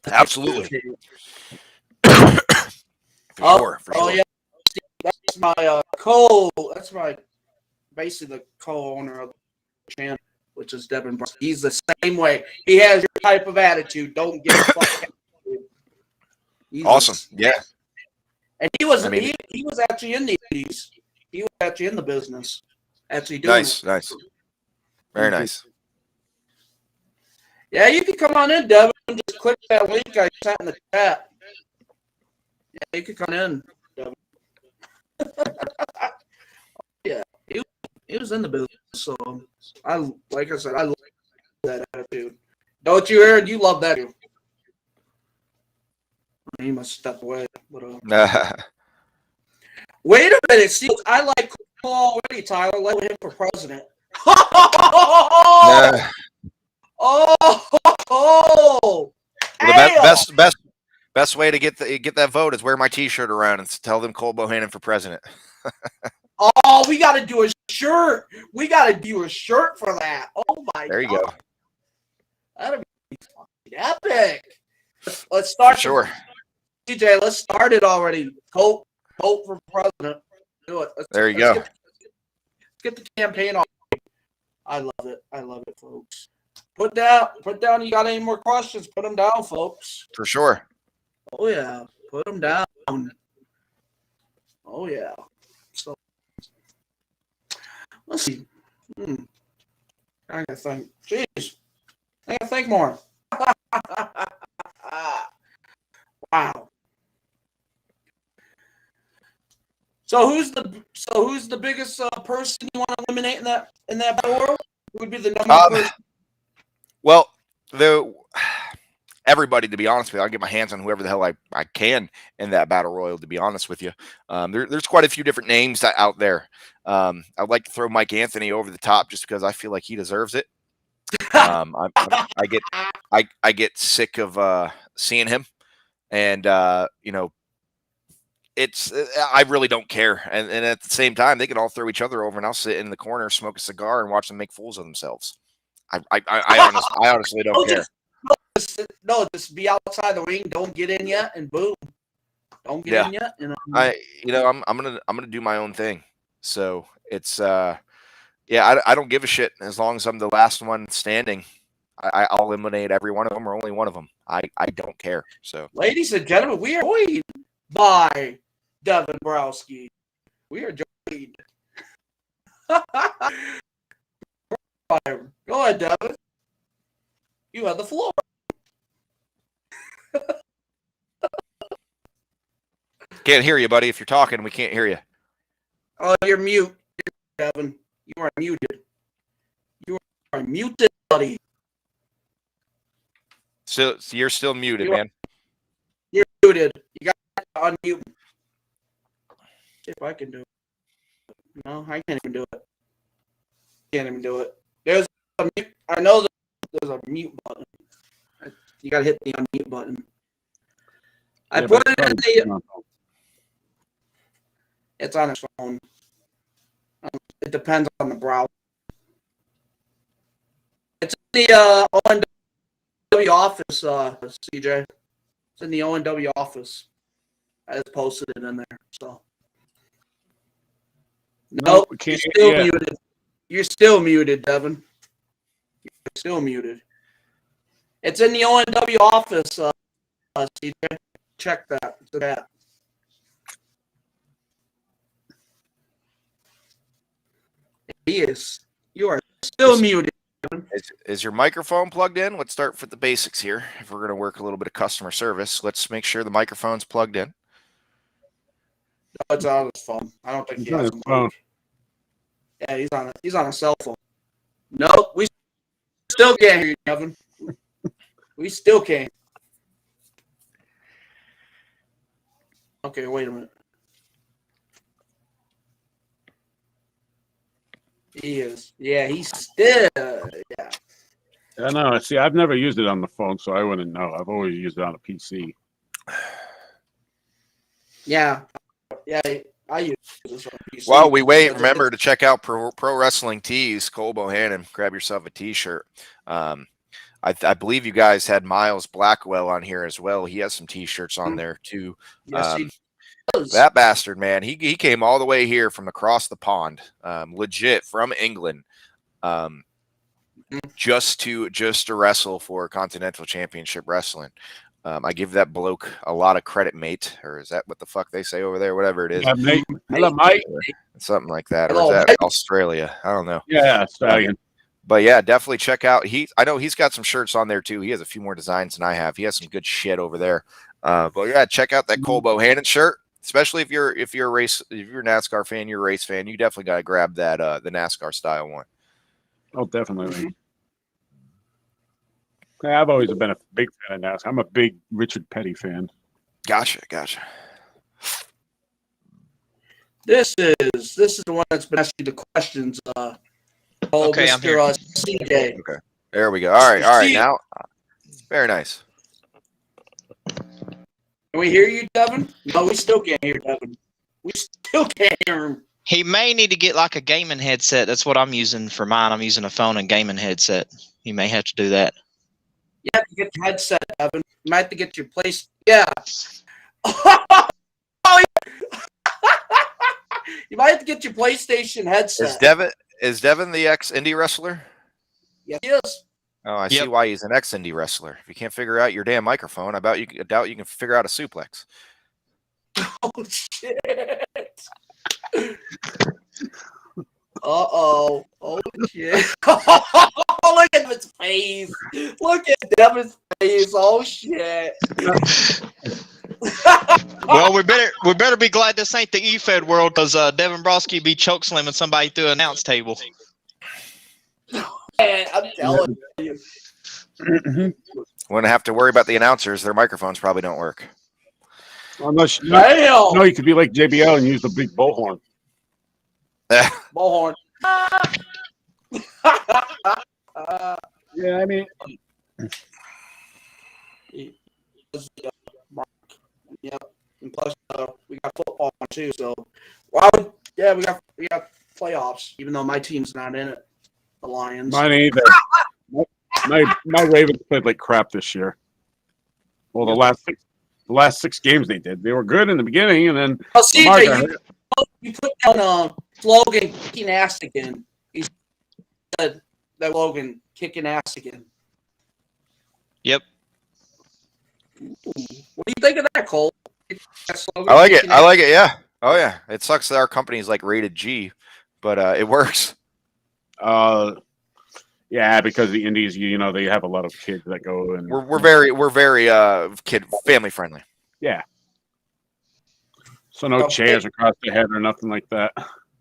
Absolutely. For sure. Yeah. That's my Cole. That's my basically the co-owner of the channel, which is Devin Brown. He's the same way. He has your type of attitude. Don't give a fuck. Awesome. Yeah. And he was actually in these. He was actually in the business. Actually doing it. Nice. Very nice. Yeah, you can come on in, Devin. Just click that link I sent in the chat. Yeah, you can come in, Devin. Yeah, he was in the business, so like I said, I love that attitude. Don't you, Aaron? You love that. He must step away. Wait a minute. See, I like Cole already, Tyler. Let him for president. Oh! The best way to get that vote is wear my T-shirt around and tell them Cole Bohannon for president. Oh, we got to do a shirt. We got to do a shirt for that. Oh my! There you go. That'd be fucking epic. Let's start. For sure. TJ, let's start it already. Vote for president. Do it. There you go. Let's get the campaign on. I love it. I love it, folks. Put down. You got any more questions? Put them down, folks. For sure. Oh yeah, put them down. Oh yeah. So let's see. I gotta think. Jeez, I gotta think more. Wow. So who's the biggest person you want to eliminate in that battle world? Who would be the number one person? Well, everybody, to be honest with you, I'll get my hands on whoever the hell I can in that battle royal, to be honest with you. There's quite a few different names out there. I'd like to throw Mike Anthony over the top just because I feel like he deserves it. I get sick of seeing him, and I really don't care. And at the same time, they can all throw each other over, and I'll sit in the corner, smoke a cigar, and watch them make fools of themselves. I honestly don't care. Just be outside the ring. Don't get in yet, and boom, don't get in yet. I'm gonna do my own thing. So it's I don't give a shit as long as I'm the last one standing. I'll eliminate every one of them or only one of them. I don't care. So, ladies and gentlemen, we are joined by Devin Browski. We are joined. Go ahead, Devin. You have the floor. Can't hear you, buddy. If you're talking, we can't hear you. Oh, you're mute, Devin. You are muted. You are muted, buddy. So you're still muted, man. You're muted. You got to unmute. See if I can do it. No, I can't even do it. Can't even do it. There's a mute. I know there's a mute button. You got to hit the unmute button. I put it in the. It's on his phone. It depends on the browser. the ONW office, CJ. It's in the ONW office. I just posted it in there. So. Nope, you're still muted. You're still muted, Devin. You're still muted. It's in the ONW office, CJ. Check that. It's that. He is. You are still muted. Is your microphone plugged in? Let's start with the basics here. If we're going to work a little bit of customer service, let's make sure the microphone's plugged in. No, it's on his phone. I don't think he has a phone. Yeah, he's on a cell phone. Nope, we still can't hear you, Kevin. We still can't. Okay, wait a minute. He is. Yeah, he's still. Yeah. I know. See, I've never used it on the phone, so I wouldn't know. I've always used it on a PC. Yeah. Yeah, I use this on PC. While we wait, remember to check out Pro Wrestling Tees. Cole Bohannon, grab yourself a T-shirt. I believe you guys had Miles Blackwell on here as well. He has some T-shirts on there too. Yes, he does. That bastard, man. He came all the way here from across the pond, legit from England, just to wrestle for Continental Championship Wrestling. I give that bloke a lot of credit, mate. Or is that what the fuck they say over there? Whatever it is. Yeah, mate. Hello, mate. Something like that. Hello, or is that mate. Australia? I don't know. Yeah, Australian. But yeah, definitely check out. I know he's got some shirts on there too. He has a few more designs than I have. He has some good shit over there. But yeah, check out that Cole Bohannon shirt. Especially if you're a NASCAR fan, you're a race fan, you definitely got to grab that the NASCAR style one. Oh, definitely. I've always been a big fan of NASCAR. I'm a big Richard Petty fan. Gotcha. This is the one that's been asking the questions. Okay, I'm here. CJ. Okay, there we go. All right. Now, very nice. Can we hear you, Devin? No, we still can't hear Devin. We still can't hear him. He may need to get like a gaming headset. That's what I'm using for mine. I'm using a phone and gaming headset. You may have to do that. You have to get your headset, Devin. You might have to get your place. Yeah. You might have to get your PlayStation headset. Is Devin the ex-indie wrestler? Yes, he is. Oh, I see why he's an ex-indie wrestler. If you can't figure out your damn microphone, I doubt you can figure out a suplex. Oh, shit. Uh-oh. Oh, shit. Oh, look at his face. Look at Devin's face. Oh, shit. Well, we better be glad this ain't the E-Fed world, because Devin Broski be choke slamming somebody through an announce table. Man, I'm telling you. Wouldn't have to worry about the announcers. Their microphones probably don't work. Unless you could be like JBL and use the big bullhorn. Bullhorn. Yeah, I mean. Yep. And plus, we got football too. So, well, yeah, we got playoffs. Even though my team's not in it, the Lions. Mine either. my Ravens played like crap this year. Well, the last six games they did, they were good in the beginning, and then. Oh, CJ, you put down slogan kicking ass again. He said that slogan kicking ass again. Yep. Ooh. What do you think of that, Cole? I like it. Yeah. Oh yeah. It sucks that our company's like rated G, but it works. Yeah, because the indies, they have a lot of kids that go and we're very kid family friendly. Yeah. So no chairs across the head or nothing like that.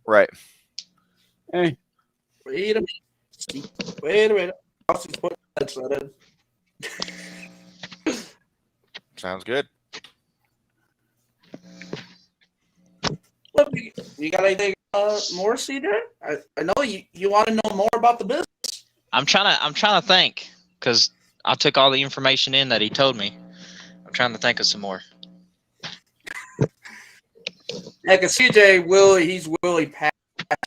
Right. Hey. Wait a minute. Sounds good. Look, you got anything more, CJ? I know you want to know more about the business. I'm trying to think, because I took all the information in that he told me. I'm trying to think of some more. Yeah, because CJ he's really passionate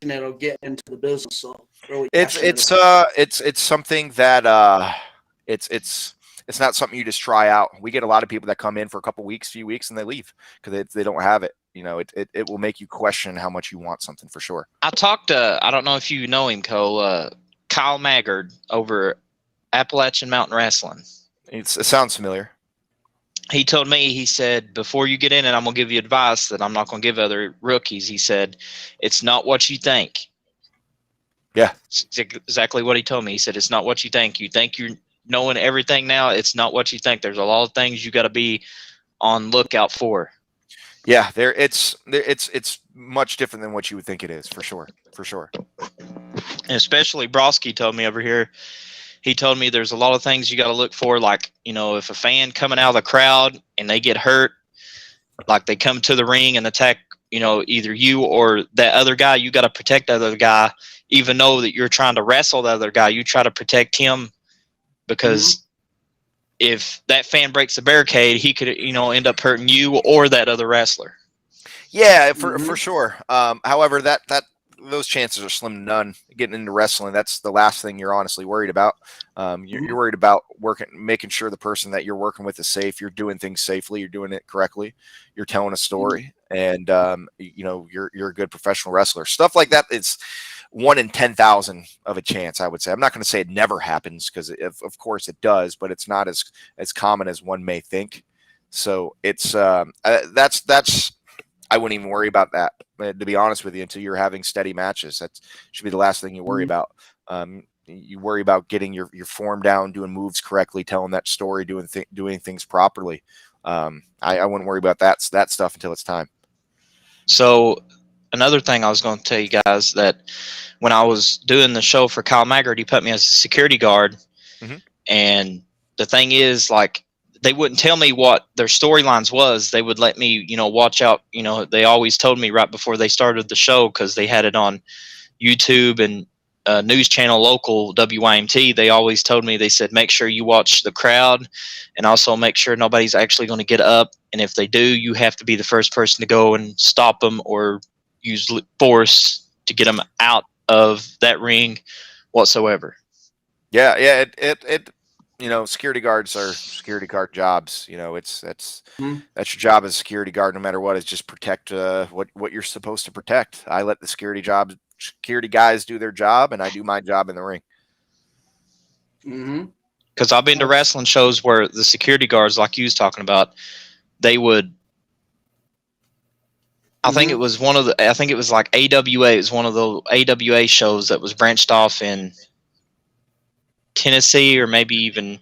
passionate of getting into the business. So really It's something that it's not something you just try out. We get a lot of people that come in for a couple weeks, few weeks, and they leave because they don't have it. You know, it will make you question how much you want something for sure. I talked to, I don't know if you know him, Cole, Kyle Maggard over Appalachian Mountain Wrestling. It sounds familiar. He told me, he said, before you get in, and I'm going to give you advice that I'm not going to give other rookies. He said, it's not what you think. Yeah. It's exactly what he told me. He said, it's not what you think. You think you're knowing everything now. It's not what you think. There's a lot of things you got to be on lookout for. Yeah, it's much different than what you would think it is, for sure. And especially Broski told me over here, he told me there's a lot of things you got to look for, like, you know, if a fan coming out of the crowd and they get hurt, like they come to the ring and attack, you know, either you or that other guy, you got to protect that other guy, even though that you're trying to wrestle the other guy. You try to protect him because if that fan breaks the barricade, he could, you know, end up hurting you or that other wrestler. Yeah, for sure. However, that those chances are slim to none. Getting into wrestling, that's the last thing you're honestly worried about. You're worried about making sure the person that you're working with is safe. You're doing things safely. You're doing it correctly. You're telling a story, and you know, you're a good professional wrestler. Stuff like that, it's 1 in 10,000 of a chance, I would say. I'm not going to say it never happens, because of course it does, but it's not as common as one may think. So it's that's I wouldn't even worry about that, to be honest with you, until you're having steady matches. That should be the last thing you worry about. You worry about getting your form down, doing moves correctly, telling that story, doing things properly. I wouldn't worry about that stuff until it's time. So another thing I was going to tell you guys, that when I was doing the show for Kyle Maggard, he put me as a security guard. And the thing is, like, they wouldn't tell me what their storylines was. They would let me, you know, watch out. You know, they always told me right before they started the show, because they had it on YouTube and news channel local WYMT. They always told me, they said, make sure you watch the crowd and also make sure nobody's actually going to get up. And if they do, you have to be the first person to go and stop them or use force to get them out of that ring whatsoever. Yeah. It you know, security guards are security guard jobs. You know, that's your job as a security guard, no matter what, is just protect what you're supposed to protect. I let the security guys do their job, and I do my job in the ring. Because I've been to wrestling shows where the security guards, like you was talking about, they would. I think it was like AWA. It was one of the AWA shows that was branched off in Tennessee or maybe even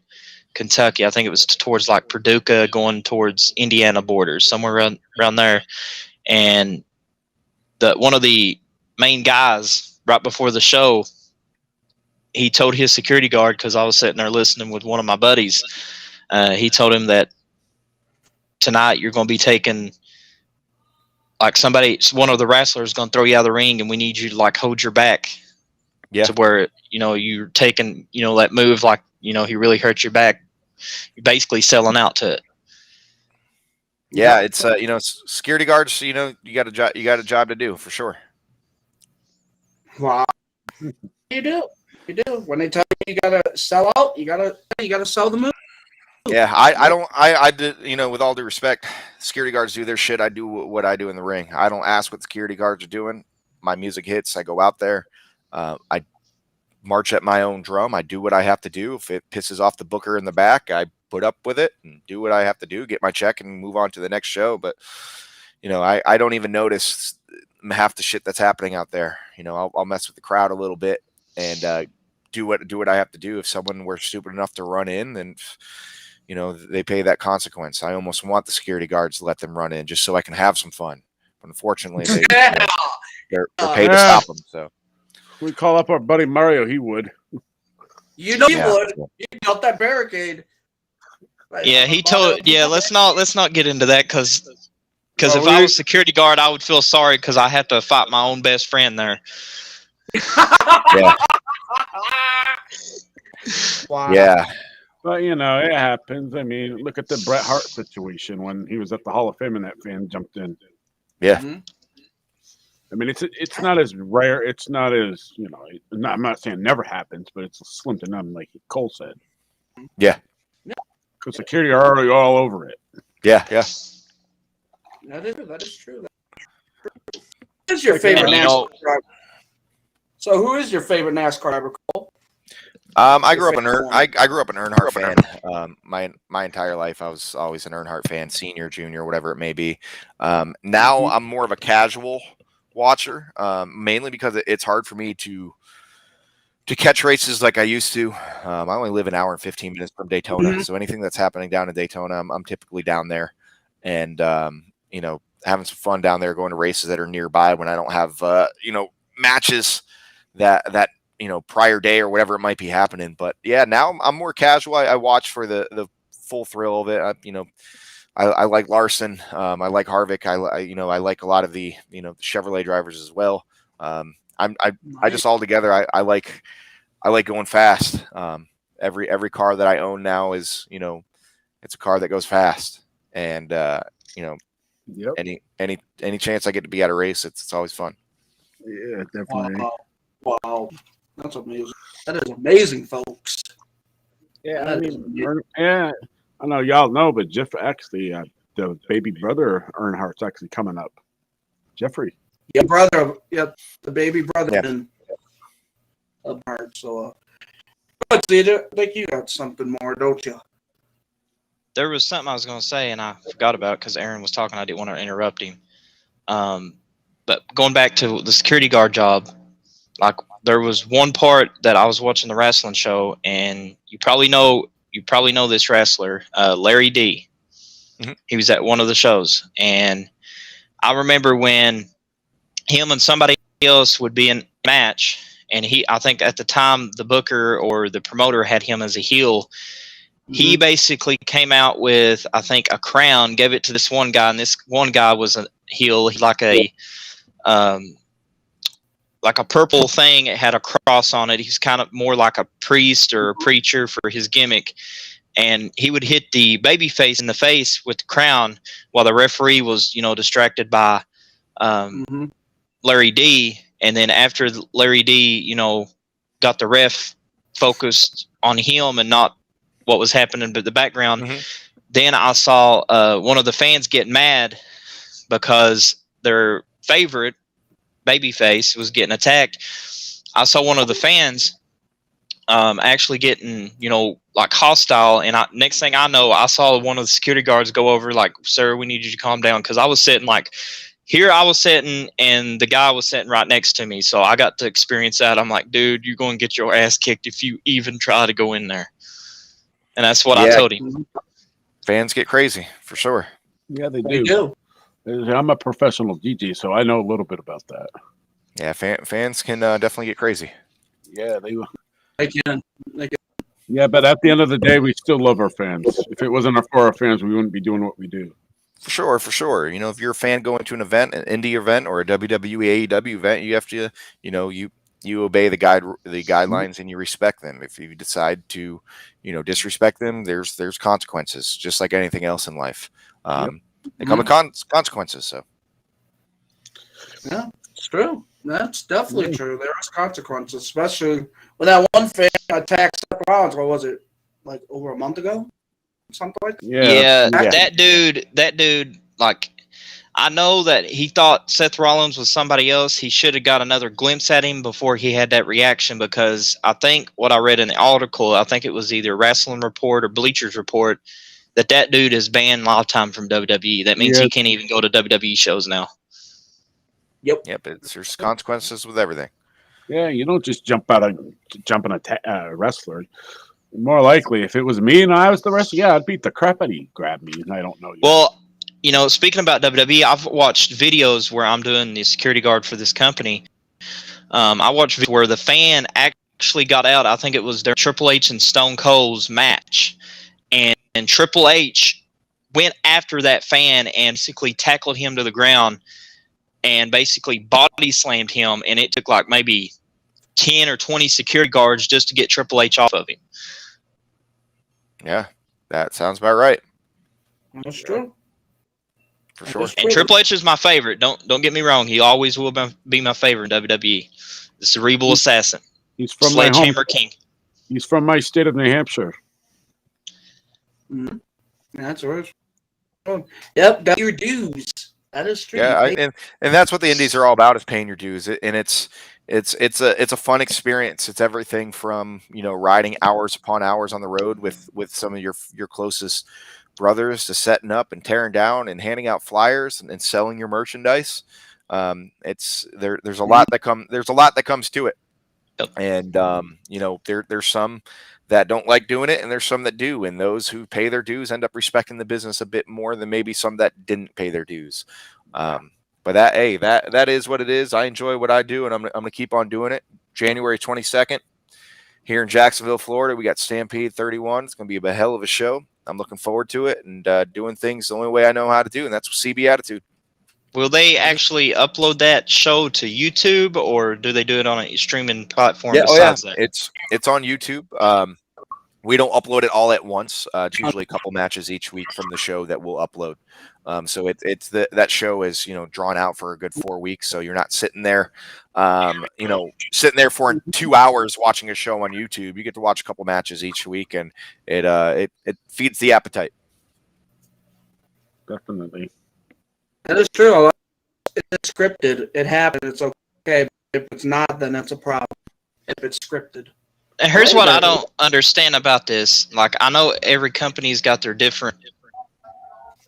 Kentucky. I think it was towards like Paducah, going towards Indiana borders, somewhere around there. And one of the main guys right before the show, he told his security guard, because I was sitting there listening with one of my buddies, he told him that tonight you're going to be taking, like, one of the wrestlers is going to throw you out of the ring, and we need you to, like, hold your back. Yeah. To where, you know, you're taking, you know, that move, like, you know, he really hurt your back. You're basically selling out to it. Yeah, it's you know, security guards, you know, you got a job to do, for sure. Wow. You do. When they tell you gotta sell out, you gotta sell the move. Yeah, I did, you know, with all due respect, security guards do their shit. I do what I do in the ring. I don't ask what security guards are doing. My music hits, I go out there. I march at my own drum. I do what I have to do. If it pisses off the booker in the back, I put up with it and do what I have to do, get my check and move on to the next show. But, you know, I don't even notice half the shit that's happening out there. You know, I'll mess with the crowd a little bit and do what I have to do. If someone were stupid enough to run in, then, you know, they pay that consequence. I almost want the security guards to let them run in just so I can have some fun. But unfortunately, they're paid to stop them. So we call up our buddy Mario, he would. You know, he would. He built that barricade. Like, yeah, he told. Yeah, let's not get into that, because if I was security guard, I would feel sorry because I have to fight my own best friend there. Yeah. Wow. Yeah. But, you know, it happens. I mean, look at the Bret Hart situation when he was at the Hall of Fame and that fan jumped in. Yeah. I mean, it's not as rare. It's not as I'm not saying it never happens, but it's slim to none, like Cole said. Yeah. Because security are already all over it. Yeah. That is true. Who is your favorite NASCAR driver? So, who is your favorite NASCAR driver, Cole? I grew up an Earnhardt fan. My entire life, I was always an Earnhardt fan, senior, junior, whatever it may be. Now I'm more of a casual watcher, mainly because it's hard for me to catch races like I used to. I only live an hour and 15 minutes from Daytona, so anything that's happening down in Daytona, I'm typically down there, and having some fun down there, going to races that are nearby when I don't have matches that prior day or whatever it might be happening. But yeah, now I'm more casual. I watch for the full thrill of it. I like Larson. I like Harvick. I like a lot of the Chevrolet drivers as well. I just all together I like going fast. Every car that I own now is it's a car that goes fast, and Yep. any chance I get to be at a race, it's always fun. Yeah, definitely. Wow. That's amazing. That is amazing, folks. Yeah, I know y'all know, but Jeff actually, the baby brother Earnhardt's actually coming up. Jeffrey. Yeah, brother. Yeah, the baby brother. Yeah. And Earnhardt. So, but I think you got something more, don't you? There was something I was going to say, and I forgot about because Aaron was talking. I didn't want to interrupt him. But going back to the security guard job, like there was one part that I was watching the wrestling show, and you probably know this wrestler, Larry D. Mm-hmm. He was at one of the shows, and I remember when him and somebody else would be in a match, and I think at the time the booker or the promoter had him as a heel. He basically came out with, I think, a crown, gave it to this one guy, and this one guy was a heel, like a purple thing. It had a cross on it. He's kind of more like a priest or a preacher for his gimmick. And he would hit the baby face in the face with the crown while the referee was, distracted by Larry D. And then after Larry D, got the ref focused on him and not what was happening in the background, then I saw one of the fans get mad because their favorite babyface was getting attacked. I saw one of the fans actually getting, like hostile, and next thing I know, I saw one of the security guards go over like, "Sir, we need you to calm down," because I was sitting like here. I was sitting, and the guy was sitting right next to me, so I got to experience that. I'm like, dude, you're going to get your ass kicked if you even try to go in there. And that's what I told him. Fans get crazy for sure. Yeah, they do. I'm a professional DJ, so I know a little bit about that. Yeah, fans can definitely get crazy. Yeah, They can. Yeah, but at the end of the day, we still love our fans. If it wasn't for our fans, we wouldn't be doing what we do. For sure. If you're a fan going to an event, an indie event, or a WWE, AEW event, you have to, you obey the guidelines and you respect them. If you decide to, disrespect them, there's consequences, just like anything else in life. They come with consequences. So, yeah, it's true. That's definitely true. There is consequences, especially when that one fan attacked Seth Rollins. What was it, like over a month ago? Something like that? Yeah. That dude, like, I know that he thought Seth Rollins was somebody else. He should have got another glimpse at him before he had that reaction, because I think what I read in the article, I think it was either Wrestling Report or Bleachers Report, that dude is banned lifetime from WWE. That means he can't even go to WWE shows now. Yep. There's consequences with everything. Yeah, you don't just jump on a wrestler. More likely, if it was me and I was the wrestler, I'd beat the crap out of you. Grab me, and I don't know you. Well, speaking about WWE, I've watched videos where I'm doing the security guard for this company. I watched videos where the fan actually got out. I think it was their Triple H and Stone Cold's match, and Triple H went after that fan and basically tackled him to the ground and basically body slammed him, and it took like maybe 10 or 20 security guards just to get Triple H off of him. Yeah, that sounds about right. That's true. For sure. And Triple H is my favorite. Don't get me wrong. He always will be my favorite in WWE. The Cerebral Assassin. He's from Sledgehammer King. He's from my state of New Hampshire. Mm-hmm. That's right. Yep, got your dues. That is true. Yeah, and that's what the indies are all about, is paying your dues. And it's a fun experience. It's everything from, riding hours upon hours on the road with some of your closest brothers, to setting up and tearing down and handing out flyers and selling your merchandise. There's a lot that comes to it. Yep. And there's some that don't like doing it, and there's some that do, and those who pay their dues end up respecting the business a bit more than maybe some that didn't pay their dues. But that is what it is. I enjoy what I do, and I'm gonna keep on doing it. January 22nd here in Jacksonville, Florida, we got Stampede 31. It's gonna be a hell of a show. I'm looking forward to it, and doing things the only way I know how to do, and that's CB Attitude. Will they actually upload that show to YouTube, or do they do it on a streaming platform that? It's on YouTube. We don't upload it all at once. It's usually a couple matches each week from the show that we'll upload. So that show is drawn out for a good 4 weeks. So you're not sitting there, for 2 hours watching a show on YouTube. You get to watch a couple matches each week, and it feeds the appetite. Definitely. That is true. It's scripted. It happens. It's okay. If it's not, then that's a problem. If it's scripted. And here's what I don't understand about this. Like, I know every company's got their different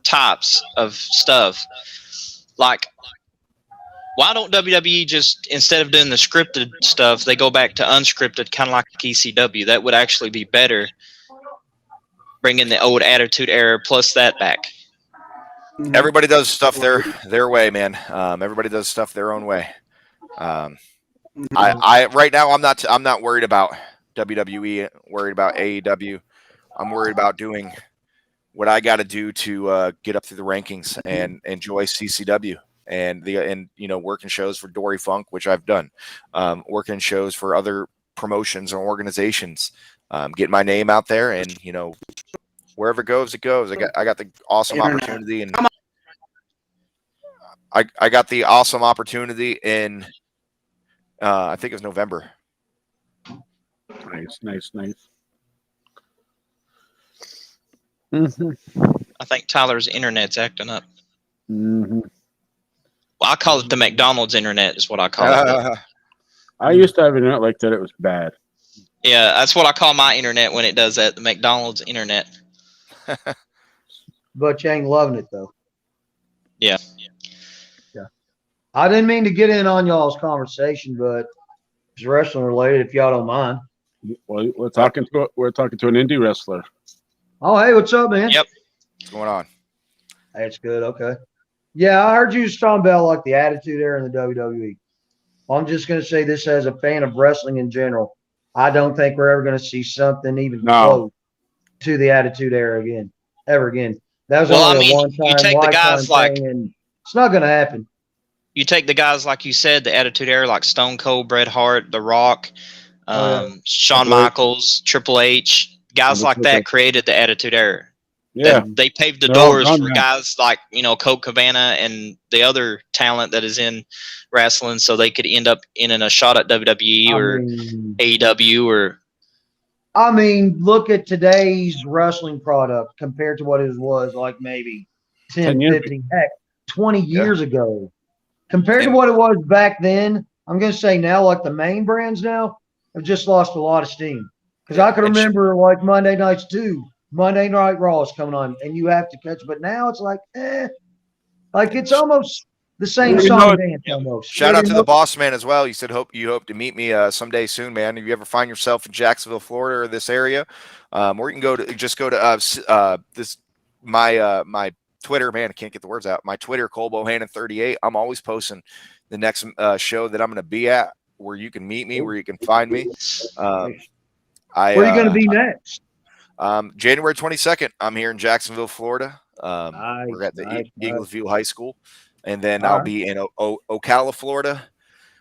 types of stuff. Like, why don't WWE just, instead of doing the scripted stuff, they go back to unscripted, kind of like ECW? That would actually be better. Bringing the old Attitude Era plus that back. Everybody does stuff their way, man. Everybody does stuff their own way. I right now I'm not worried about WWE, worried about AEW. I'm worried about doing what I got to do to get up through the rankings and enjoy CCW and working shows for Dory Funk, which I've done, working shows for other promotions and organizations, getting my name out there, and wherever it goes, it goes. I got the awesome opportunity, and I got the awesome opportunity in I think it was November. Nice. Mm-hmm. I think Tyler's internet's acting up. Mm-hmm. Well, I call it the McDonald's internet is what I call it. I used to have internet like that. It was bad. Yeah, that's what I call my internet when it does that, the McDonald's internet. But you ain't loving it, though. Yeah. I didn't mean to get in on y'all's conversation, but it's wrestling related, if y'all don't mind. Well, we're talking to an indie wrestler. Oh, hey, what's up, man? Yep. What's going on? That's good. Okay. Yeah, I heard you was talking about like the Attitude Era in the WWE. I'm just going to say this as a fan of wrestling in general. I don't think we're ever going to see something even close to the Attitude Era ever again. That was only a one-time, you take the guys like, and it's not going to happen. You take the guys like you said, the Attitude Era, like Stone Cold, Bret Hart, The Rock, Shawn Michaels, Triple H, guys like that created the Attitude Era. Yeah, they paved the doors for guys like Colt Cabana and the other talent that is in wrestling, so they could end up in a shot at WWE or AEW or. I mean, look at today's wrestling product compared to what it was like maybe 10 15, heck, 20 years ago. Compared to what it was back then, I'm going to say now, like the main brands now have just lost a lot of steam. Because I can remember like Monday nights too. Monday Night Raw is coming on, and you have to catch. But now it's like, like it's almost the same song and dance almost. Shout out to the boss man as well. You said you hope to meet me someday soon, man. If you ever find yourself in Jacksonville, Florida, or this area, or you can go to my Twitter, man, I can't get the words out. My Twitter, Cole Bohannon 38. I'm always posting the next show that I'm going to be at, where you can meet me, where you can find me. Where are you going to be next? January 22nd. I'm here in Jacksonville, Florida. Nice, we're at the Eagles View High School, and then I'll be in Ocala, Florida.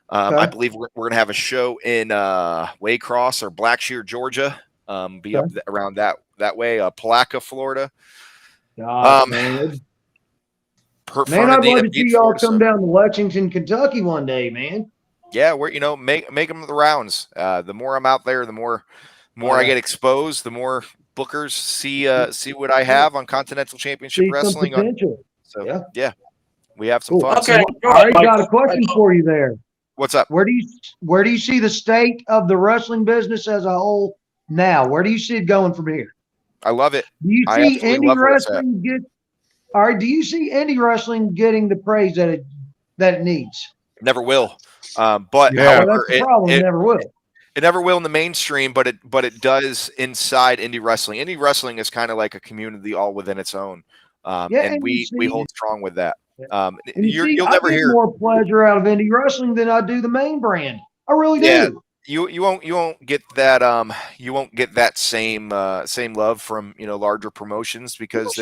I believe we're going to have a show in Waycross or Blackshear, Georgia. Be up around that way. Palaca, Florida. Man, I'd love to see y'all come Florida. down to Lexington, Kentucky one day, man. Yeah, we're make them the rounds. The more I'm out there, the more I get exposed. The more bookers see what I have on Continental Championship See some Wrestling. potential. So yeah, we have some Cool. fun. Okay, All right, got a question for you there. What's up? Where do you see the state of the wrestling business as a whole now? Where do you see it going from here? I love it. Do you I see absolutely indie love where it's at. wrestling get? All right, do you see indie wrestling getting the praise that it needs? Never will. But Yeah. however, Well, that's the problem. It never will. It never will in the mainstream, but it does inside indie wrestling. Indie wrestling is kind of like a community all within its own, and we hold strong with that. You'll never I get hear more pleasure out of indie wrestling than I do the main brand. I really do. You won't get that same love from larger promotions because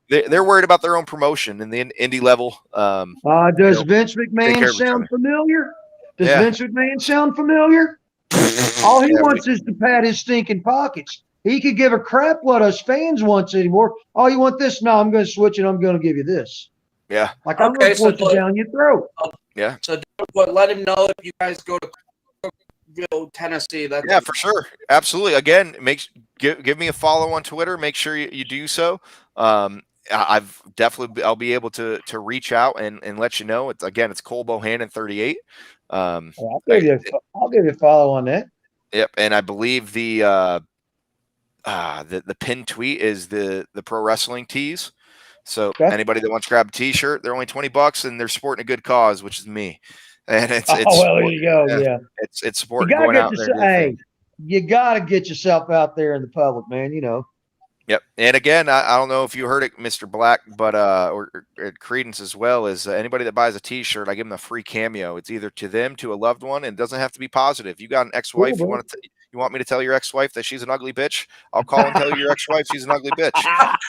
they're worried about their own promotion and the indie level. Does Vince McMahon sound familiar? Does Vince McMahon sound familiar? All he wants is to pat his stinking pockets. He could give a crap what us fans want anymore. Oh, you want this? No, I'm going to switch and I'm going to give you this. Yeah. Like I'm going to push it down your throat. Yeah. So let him know if you guys go to Cookeville, Tennessee. Yeah, for sure. Absolutely. Again, give me a follow on Twitter. Make sure you do so. I'll be able to reach out and let you know. It's Cole Bohannon 38. I'll give you a follow on that. Yep, and I believe the pinned tweet is the pro wrestling tees. So anybody that wants to grab a T-shirt, they're only $20 and they're supporting a good cause, which is me. And it's well, there you go. Yeah. It's supporting going out there. You got to get yourself out there in the public, man. Yep. And again, I don't know if you heard it, Mr. Black, but or Credence as well, is anybody that buys a T-shirt, I give them a free cameo. It's either to them, to a loved one, and it doesn't have to be positive. You got an ex-wife, you want me to tell your ex-wife that she's an ugly bitch? I'll call and tell your ex-wife she's an ugly bitch.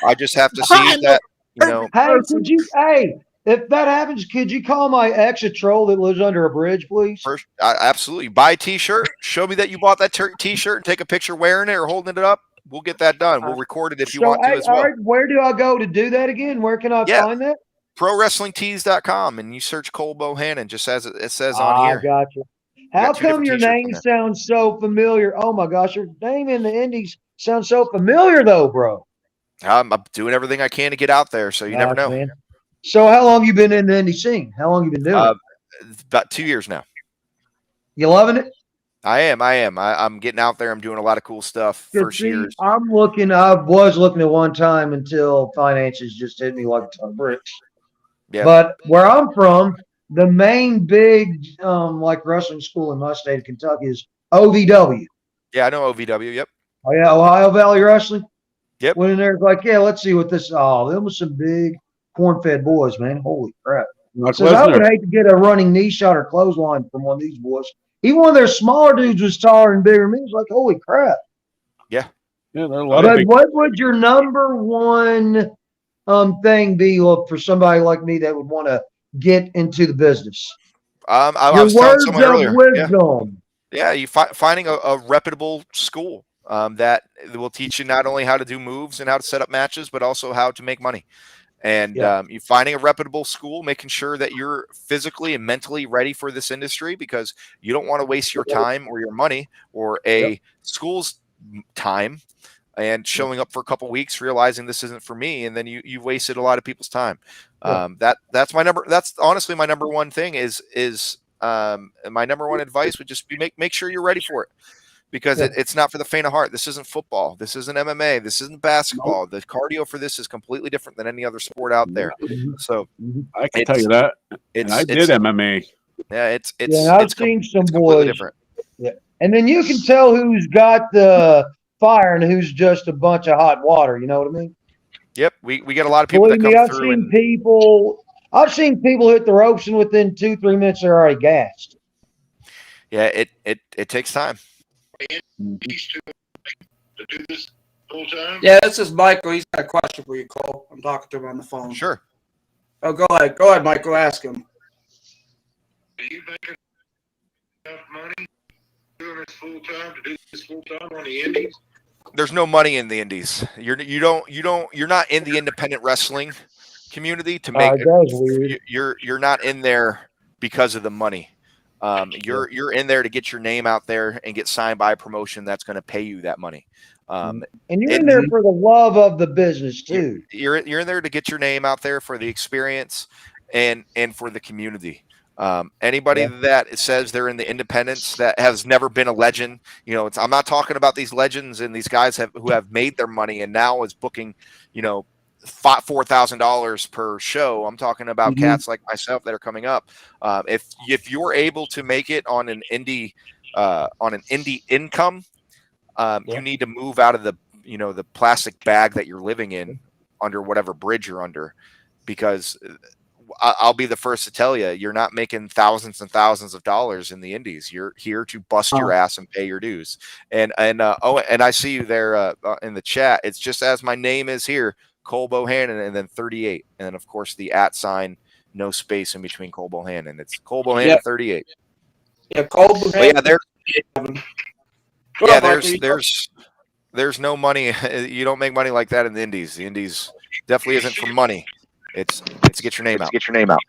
I just have to see that, Hey, if that happens, could you call my ex a troll that lives under a bridge, please? First, absolutely. Buy a T-shirt. Show me that you bought that T-shirt and take a picture wearing it or holding it up. We'll get that done. We'll record it if you want to as well. All right, where do I go to do that again? Where can I find that? ProWrestlingTees.com, and you search Cole Bohannon, just as it says on here. I got you. How come your name sounds so familiar? Oh my gosh, your name in the Indies sounds so familiar, though, bro. I'm doing everything I can to get out there, so you never know. Man. So how long you been in the indie scene? How long you been doing it? About 2 years now. You loving it? I am. I'm getting out there. I'm doing a lot of cool stuff. First years. I was looking at one time until finances just hit me like a ton of bricks. Yeah. But where I'm from, the main big wrestling school in my state of Kentucky is OVW. Yeah, I know OVW. Yep. Oh yeah, Ohio Valley Wrestling. Yep. Went in there, like, yeah, let's see what this. Oh, them was some big corn-fed boys, man. Holy crap! So I would hate to get a running knee shot or clothesline from one of these boys. Even one of their smaller dudes was taller and bigger than me. It was like, holy crap! Yeah. Yeah, there are a lot of big. What would your number one thing be for somebody like me that would want to get into the business? I was telling someone earlier. Wisdom. Yeah, you finding a reputable school that will teach you not only how to do moves and how to set up matches, but also how to make money. And you finding a reputable school, making sure that you're physically and mentally ready for this industry, because you don't want to waste your time or your money or a school's time and showing up for a couple weeks, realizing this isn't for me, and then you wasted a lot of people's time. That's honestly my number one thing is my number one advice would just be make sure you're ready for it. Because it's not for the faint of heart. This isn't football. This isn't MMA. This isn't basketball. The cardio for this is completely different than any other sport out there. So I can tell you that. And I did MMA. Yeah, I've seen some boys. Different. Yeah, and then you can tell who's got the fire and who's just a bunch of hot water. You know what I mean? Yep, we get a lot of people that come through. I've seen people hit the ropes and within 2-3 minutes they're already gassed. Yeah, it takes time. To do this full time? Yeah, this is Michael. He's got a question for you, Cole. I'm talking to him on the phone. Sure. Oh, go ahead, Michael. Ask him. Are you making enough money doing this full time to do this full time on the indies? There's no money in the indies. You're not in the independent wrestling community to make That's weird. you're not in there because of the money. You're in there to get your name out there and get signed by a promotion that's going to pay you that money. And you're in there for the love of the business too. You're in there to get your name out there for the experience and for the community. Anybody that says they're in the independents that has never been a legend, I'm not talking about these legends and these guys who have made their money and now is booking, $4,000 per show. I'm talking about cats like myself that are coming up. If you're able to make it on an indie income, you need to move out of the plastic bag that you're living in under whatever bridge you're under, because I'll be the first to tell you, you're not making thousands and thousands of dollars in the indies. You're here to bust your ass and pay your dues. And I see you there in the chat. It's just as my name is here, Cole Bohannon, and then 38, and then of course the @sign, no space in between Cole Bohannon. It's Cole Bohannon 38. Yeah, Cole Bohannon. There's no money. You don't make money like that in the indies. The indies definitely isn't for money. It's to get your name out. Get your name out.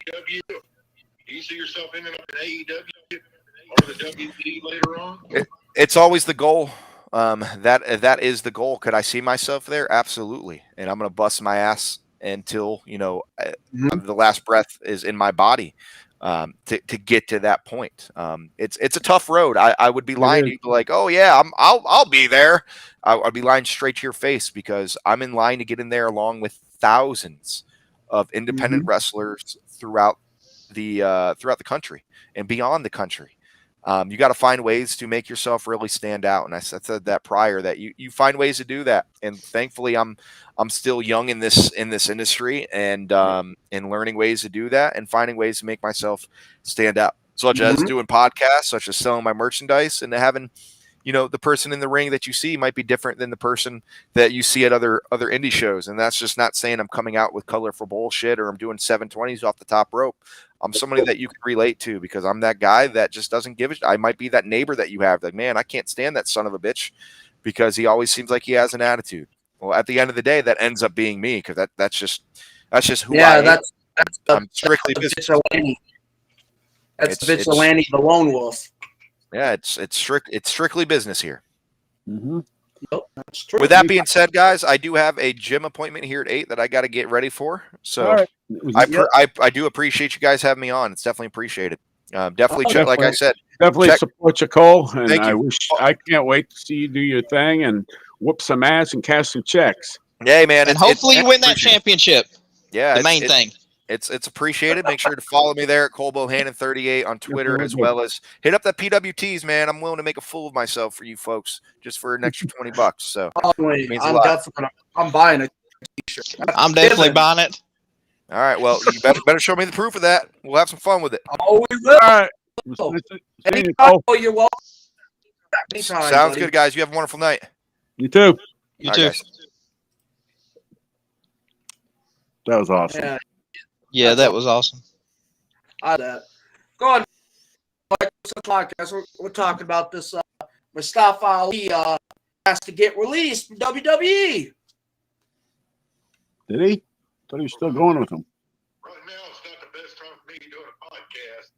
Do you see yourself ending up in AEW or the WWE later on? It's always the goal. That is the goal. Could I see myself there? Absolutely. And I'm going to bust my ass until the last breath is in my body to get to that point. It's a tough road. I would be lying to you like, oh yeah, I'll be there. I'd be lying straight to your face, because I'm in line to get in there along with thousands of independent wrestlers throughout the country and beyond the country. You got to find ways to make yourself really stand out. And I said that prior, that you find ways to do that. And thankfully I'm still young in this industry and learning ways to do that and finding ways to make myself stand out, such as doing podcasts, such as selling my merchandise, and having, the person in the ring that you see might be different than the person that you see at other indie shows. And that's just not saying I'm coming out with colorful bullshit or I'm doing 720s off the top rope. I'm somebody that you can relate to, because I'm that guy that just doesn't give a shit. I might be that neighbor that you have, like, man, I can't stand that son of a bitch because he always seems like he has an attitude. Well, at the end of the day, that ends up being me, because that's just who I am. I'm strictly business. That's the vigilante, the lone wolf. Yeah, it's strictly business here. Yep, that's true. With that being said, guys, I do have a gym appointment here at 8 that I got to get ready for. So I do appreciate you guys having me on. It's definitely appreciated. Definitely, like I said, support you, Cole. And I can't wait to see you do your thing and whoop some ass and cash some checks. Hey, man, and hopefully you win that championship. Yeah, the main thing. It's appreciated. Make sure to follow me there at Cole Bohannon 38 on Twitter, as well as hit up that PWTs, man. I'm willing to make a fool of myself for you folks just for an extra $20. So I'm buying a t-shirt. I'm definitely buying it. All right. Well, you better show me the proof of that. We'll have some fun with it. Oh, we will. All right. You're welcome. Sounds good, guys. You have a wonderful night. You too. You too. Guys. That was awesome. Yeah, that was awesome. Go on. Podcast. We're talking about this. Mustafa Ali has to get released from WWE. Did he? Thought he was still going with him. Right now, it's not the best time for me doing a podcast.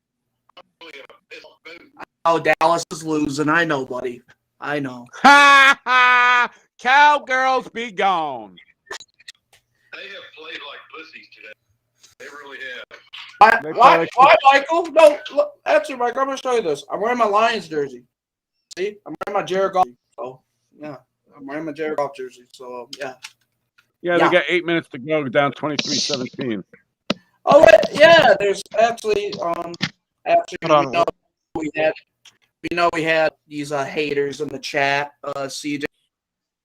I'm really in a pissed mood. Oh, Dallas is losing. I know, buddy. I know. Ha ha! Cowgirls be gone. They have played like pussies today. They really have. Why, Michael? No, look, actually, Michael, I'm going to show you this. I'm wearing my Lions jersey. See? I'm wearing my Jared Goff. So, yeah. I'm wearing my Jared Goff jersey. So, yeah. Yeah, they got 8 minutes to go, down 23-17. Oh, yeah. There's actually, we know we had these haters in the chat. CJ,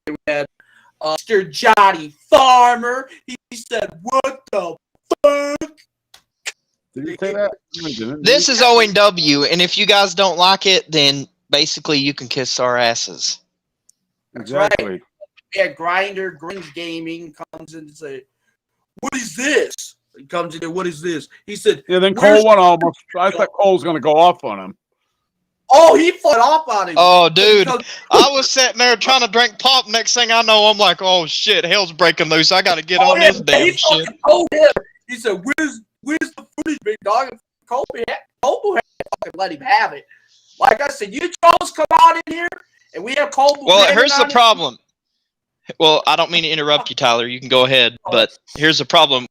we had Mr. Johnny Farmer. He said, "What the fuck?" Did you say that? This is ONW, and if you guys don't like it, then basically you can kiss our asses. Exactly. Right. Yeah, Grinder Grinch Gaming comes in and say, "What is this?" He comes in there, "What is this?" He said, "Yeah." Then Cole went almost. I thought Cole was going to go off on him. Oh, he fought off on him. Oh, dude. I was sitting there trying to drink pop. Next thing I know, I'm like, oh, shit, hell's breaking loose. I got to get on this damn he shit. fucking told him. He said, where's the footage, big dog? And Cole Bohannon fucking let him have it. Like I said, you chose come out in here, and we have Cole Bohannon. Well, here's the problem. Well, I don't mean to interrupt you, Tyler. You can go ahead. But here's the problem.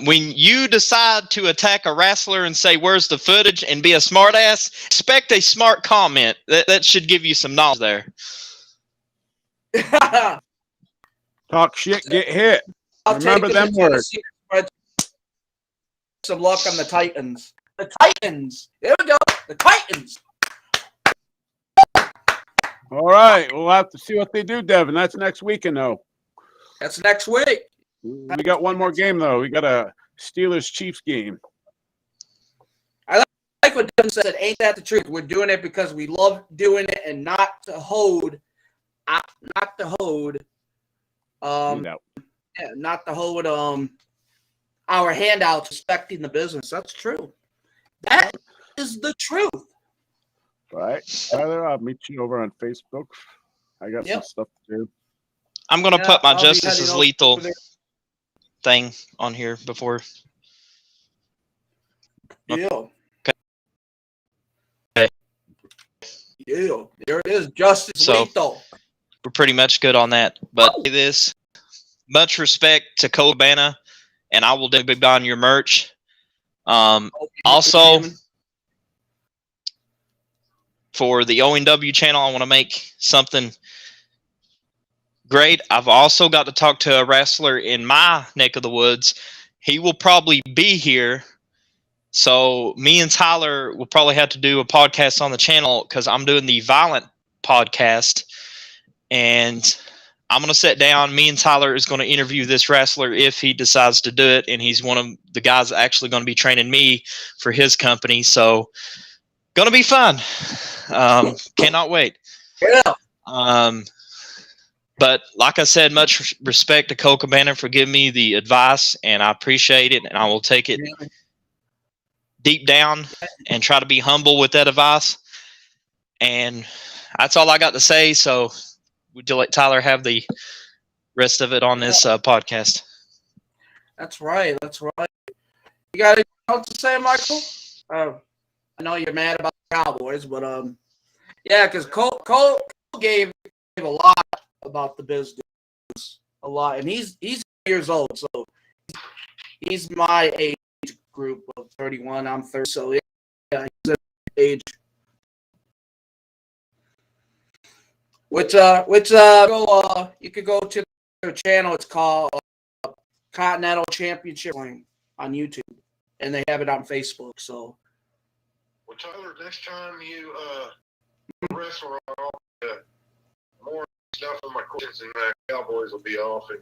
When you decide to attack a wrestler and say, where's the footage, and be a smart ass, expect a smart comment. That should give you some knowledge there. Talk shit, get hit. I'll Remember take them words. Some luck on the Titans. The Titans. There we go. The Titans. All right. We'll have to see what they do, Devin. That's next weekend, though. That's next week. We got one more game, though. We got a Steelers-Chiefs game. I like what Devin said. Ain't that the truth? We're doing it because we love doing it and not to hold our handouts respecting the business. That's true. That is the truth. All right. Tyler, I'll meet you over on Facebook. I got some stuff to do. I'm going to put my I'll be Justice is heading Lethal over there. thing on here before. Yeah. Okay. Yeah. There it is. Justice Lethal. We're pretty much good on that. But this, much respect to Cole Bohannon, and I will be buying your merch. Also, for the ONW channel, I want to make something great. I've also got to talk to a wrestler in my neck of the woods. He will probably be here. So me and Tyler will probably have to do a podcast on the channel because I'm doing the Violent podcast. And I'm going to sit down. Me and Tyler is going to interview this wrestler if he decides to do it. And he's one of the guys actually going to be training me for his company. So going to be fun. Cannot wait. Yeah. But like I said, much respect to Cole Bohannon for giving me the advice, and I appreciate it, and I will take it deep down and try to be humble with that advice. And that's all I got to say. So would you let Tyler have the rest of it on this podcast? That's right. That's right. You got anything else to say, Michael? I know you're mad about the Cowboys, but yeah, because Cole gave a lot about the business, a lot, and he's years old, so he's my age group of 31. I'm 30, so yeah, he's at age. Which you could go to their channel. It's called Continental Championship on YouTube, and they have it on Facebook. So, well, Tyler, next time you wrestle more stuff on my questions, and Cowboys will be off. And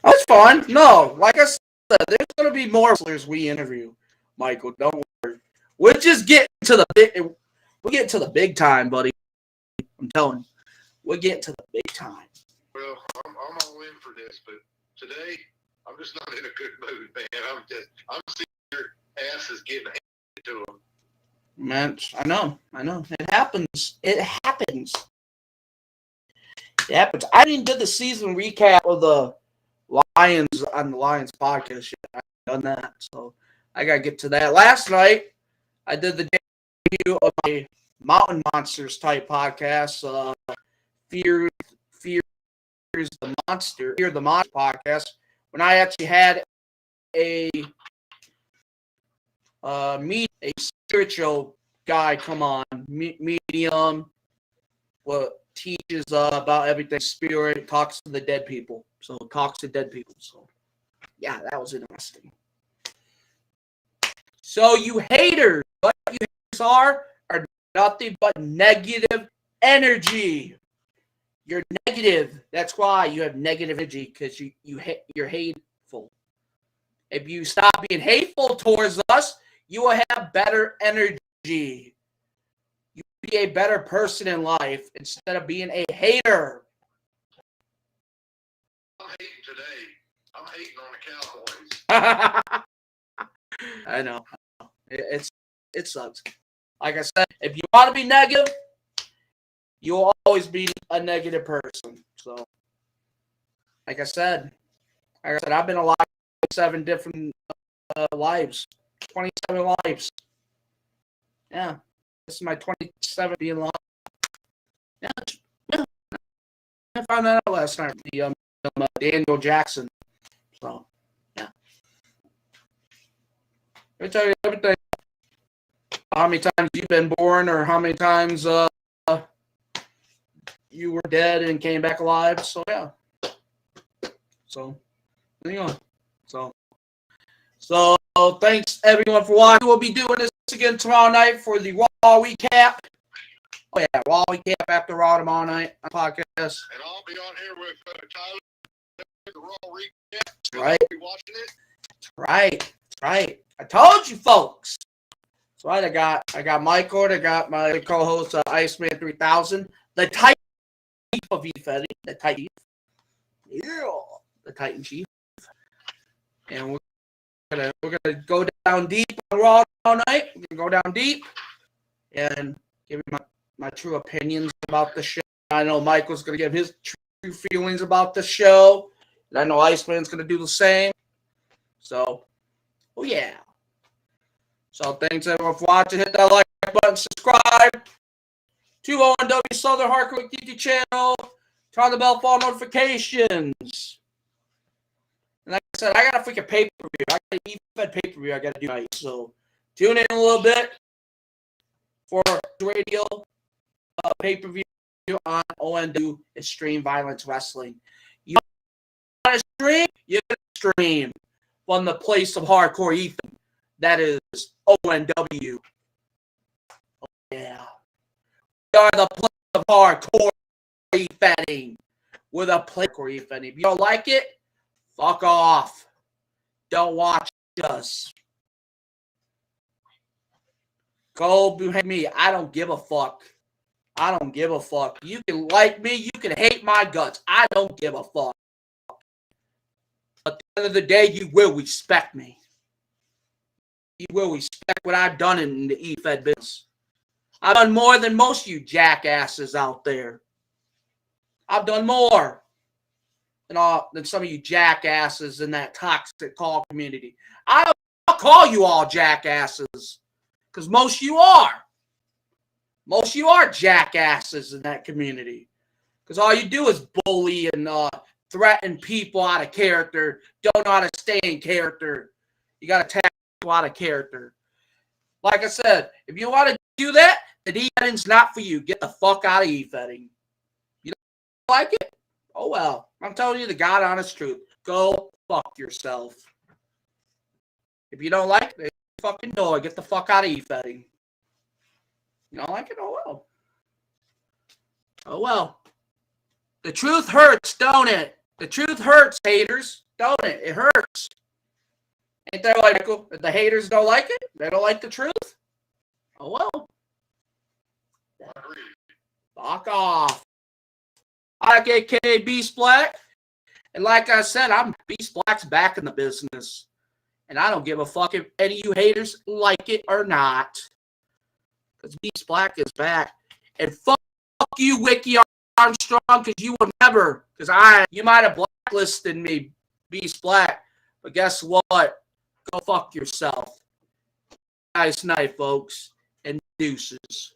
that's fine. No, like I said, there's going to be more wrestlers we interview, Michael. Don't worry. We'll just get to the big. We'll get to the big time, buddy. I'm telling you, we'll get to the big time. Well, I'm all in for this, but today I'm just not in a good mood, man. I'm seeing your asses getting handed to them. Man, I know. It happens. It happens. I didn't do the season recap of the Lions on the Lions podcast yet. I haven't done that, so I gotta get to that. Last night, I did the debut of my Mountain Monsters type podcast. Fear the Monster podcast. When I actually had a spiritual guy come on, medium, what teaches about everything spirit, talks to the dead people. So talks to dead people. So yeah, that was interesting. So you haters, what you haters are nothing but negative energy. You're negative. That's why you have negative energy, because you're hateful. If you stop being hateful towards us, you will have better energy. You will be a better person in life instead of being a hater. I'm hating today. I'm hating on the Cowboys. I know. It sucks. Like I said, if you want to be negative, you'll always be a negative person. So, like I said, I've been alive 7 different lives, 27 lives. Yeah, this is my 27th being alive. Yeah, I found that out last night. The Daniel Jackson. So, yeah. Let me tell you everything. How many times you've been born, or how many times you were dead and came back alive. So yeah. So hang on. So thanks everyone for watching. We'll be doing this again tomorrow night for the Raw recap. Oh yeah, Raw recap after Raw tomorrow night on podcast. And I'll be on here with Tyler. The Raw recap. Right. I'll be watching it. Right. I told you folks. That's right. I got Michael. I got my co-host Iceman 3000. The Titan Chief of Efetti. The Titan. Yeah. The Titan Chief. And we're gonna go down deep on Raw all night. We're gonna go down deep and give you my true opinions about the show. I know Michael's gonna give his true feelings about the show, and I know Iceman's gonna do the same. So, oh yeah. So thanks everyone for watching. Hit that like button, subscribe to ONW Southern Hardcore YouTube channel. Turn on the bell for all notifications. And like I said, I got a freaking pay-per-view. I got an EFED pay-per-view I got to do tonight. So tune in a little bit for radio pay-per-view on ONW Extreme Violence Wrestling. You want to stream? You can stream from the place of hardcore Ethan. That is ONW. Oh, yeah. We are the place of hardcore Ethan. We're the place of hardcore Ethan. If you don't like it, fuck off. Don't watch us. Cole Bohannon me. I don't give a fuck. I don't give a fuck. You can like me. You can hate my guts. I don't give a fuck. At the end of the day, you will respect me. You will respect what I've done in the EFED business. I've done more than most of you jackasses out there. I've done more than some of you jackasses in that toxic call community. I'll call you all jackasses because most of you are. Most of you are jackasses in that community because all you do is bully and threaten people out of character. Don't know how to stay in character. You got to attack people out of character. Like I said, if you want to do that, the E-Fedding's not for you. Get the fuck out of E-Fedding. You don't like it? Oh, well. I'm telling you the God honest truth. Go fuck yourself. If you don't like it, fucking know it. Get the fuck out of E-Fedding. You don't like it? Oh, well. Oh, well. The truth hurts, don't it? The truth hurts, haters. Don't it? It hurts. Ain't that right, Michael? If the haters don't like it, they don't like the truth? Oh, well. Fuck off. I like AKA Beast Black. And like I said, Beast Black's back in the business. And I don't give a fuck if any of you haters like it or not. Because Beast Black is back. And fuck you, Wiki Armstrong, because you will never, you might have blacklisted me, Beast Black. But guess what? Go fuck yourself. Nice night, folks. And deuces.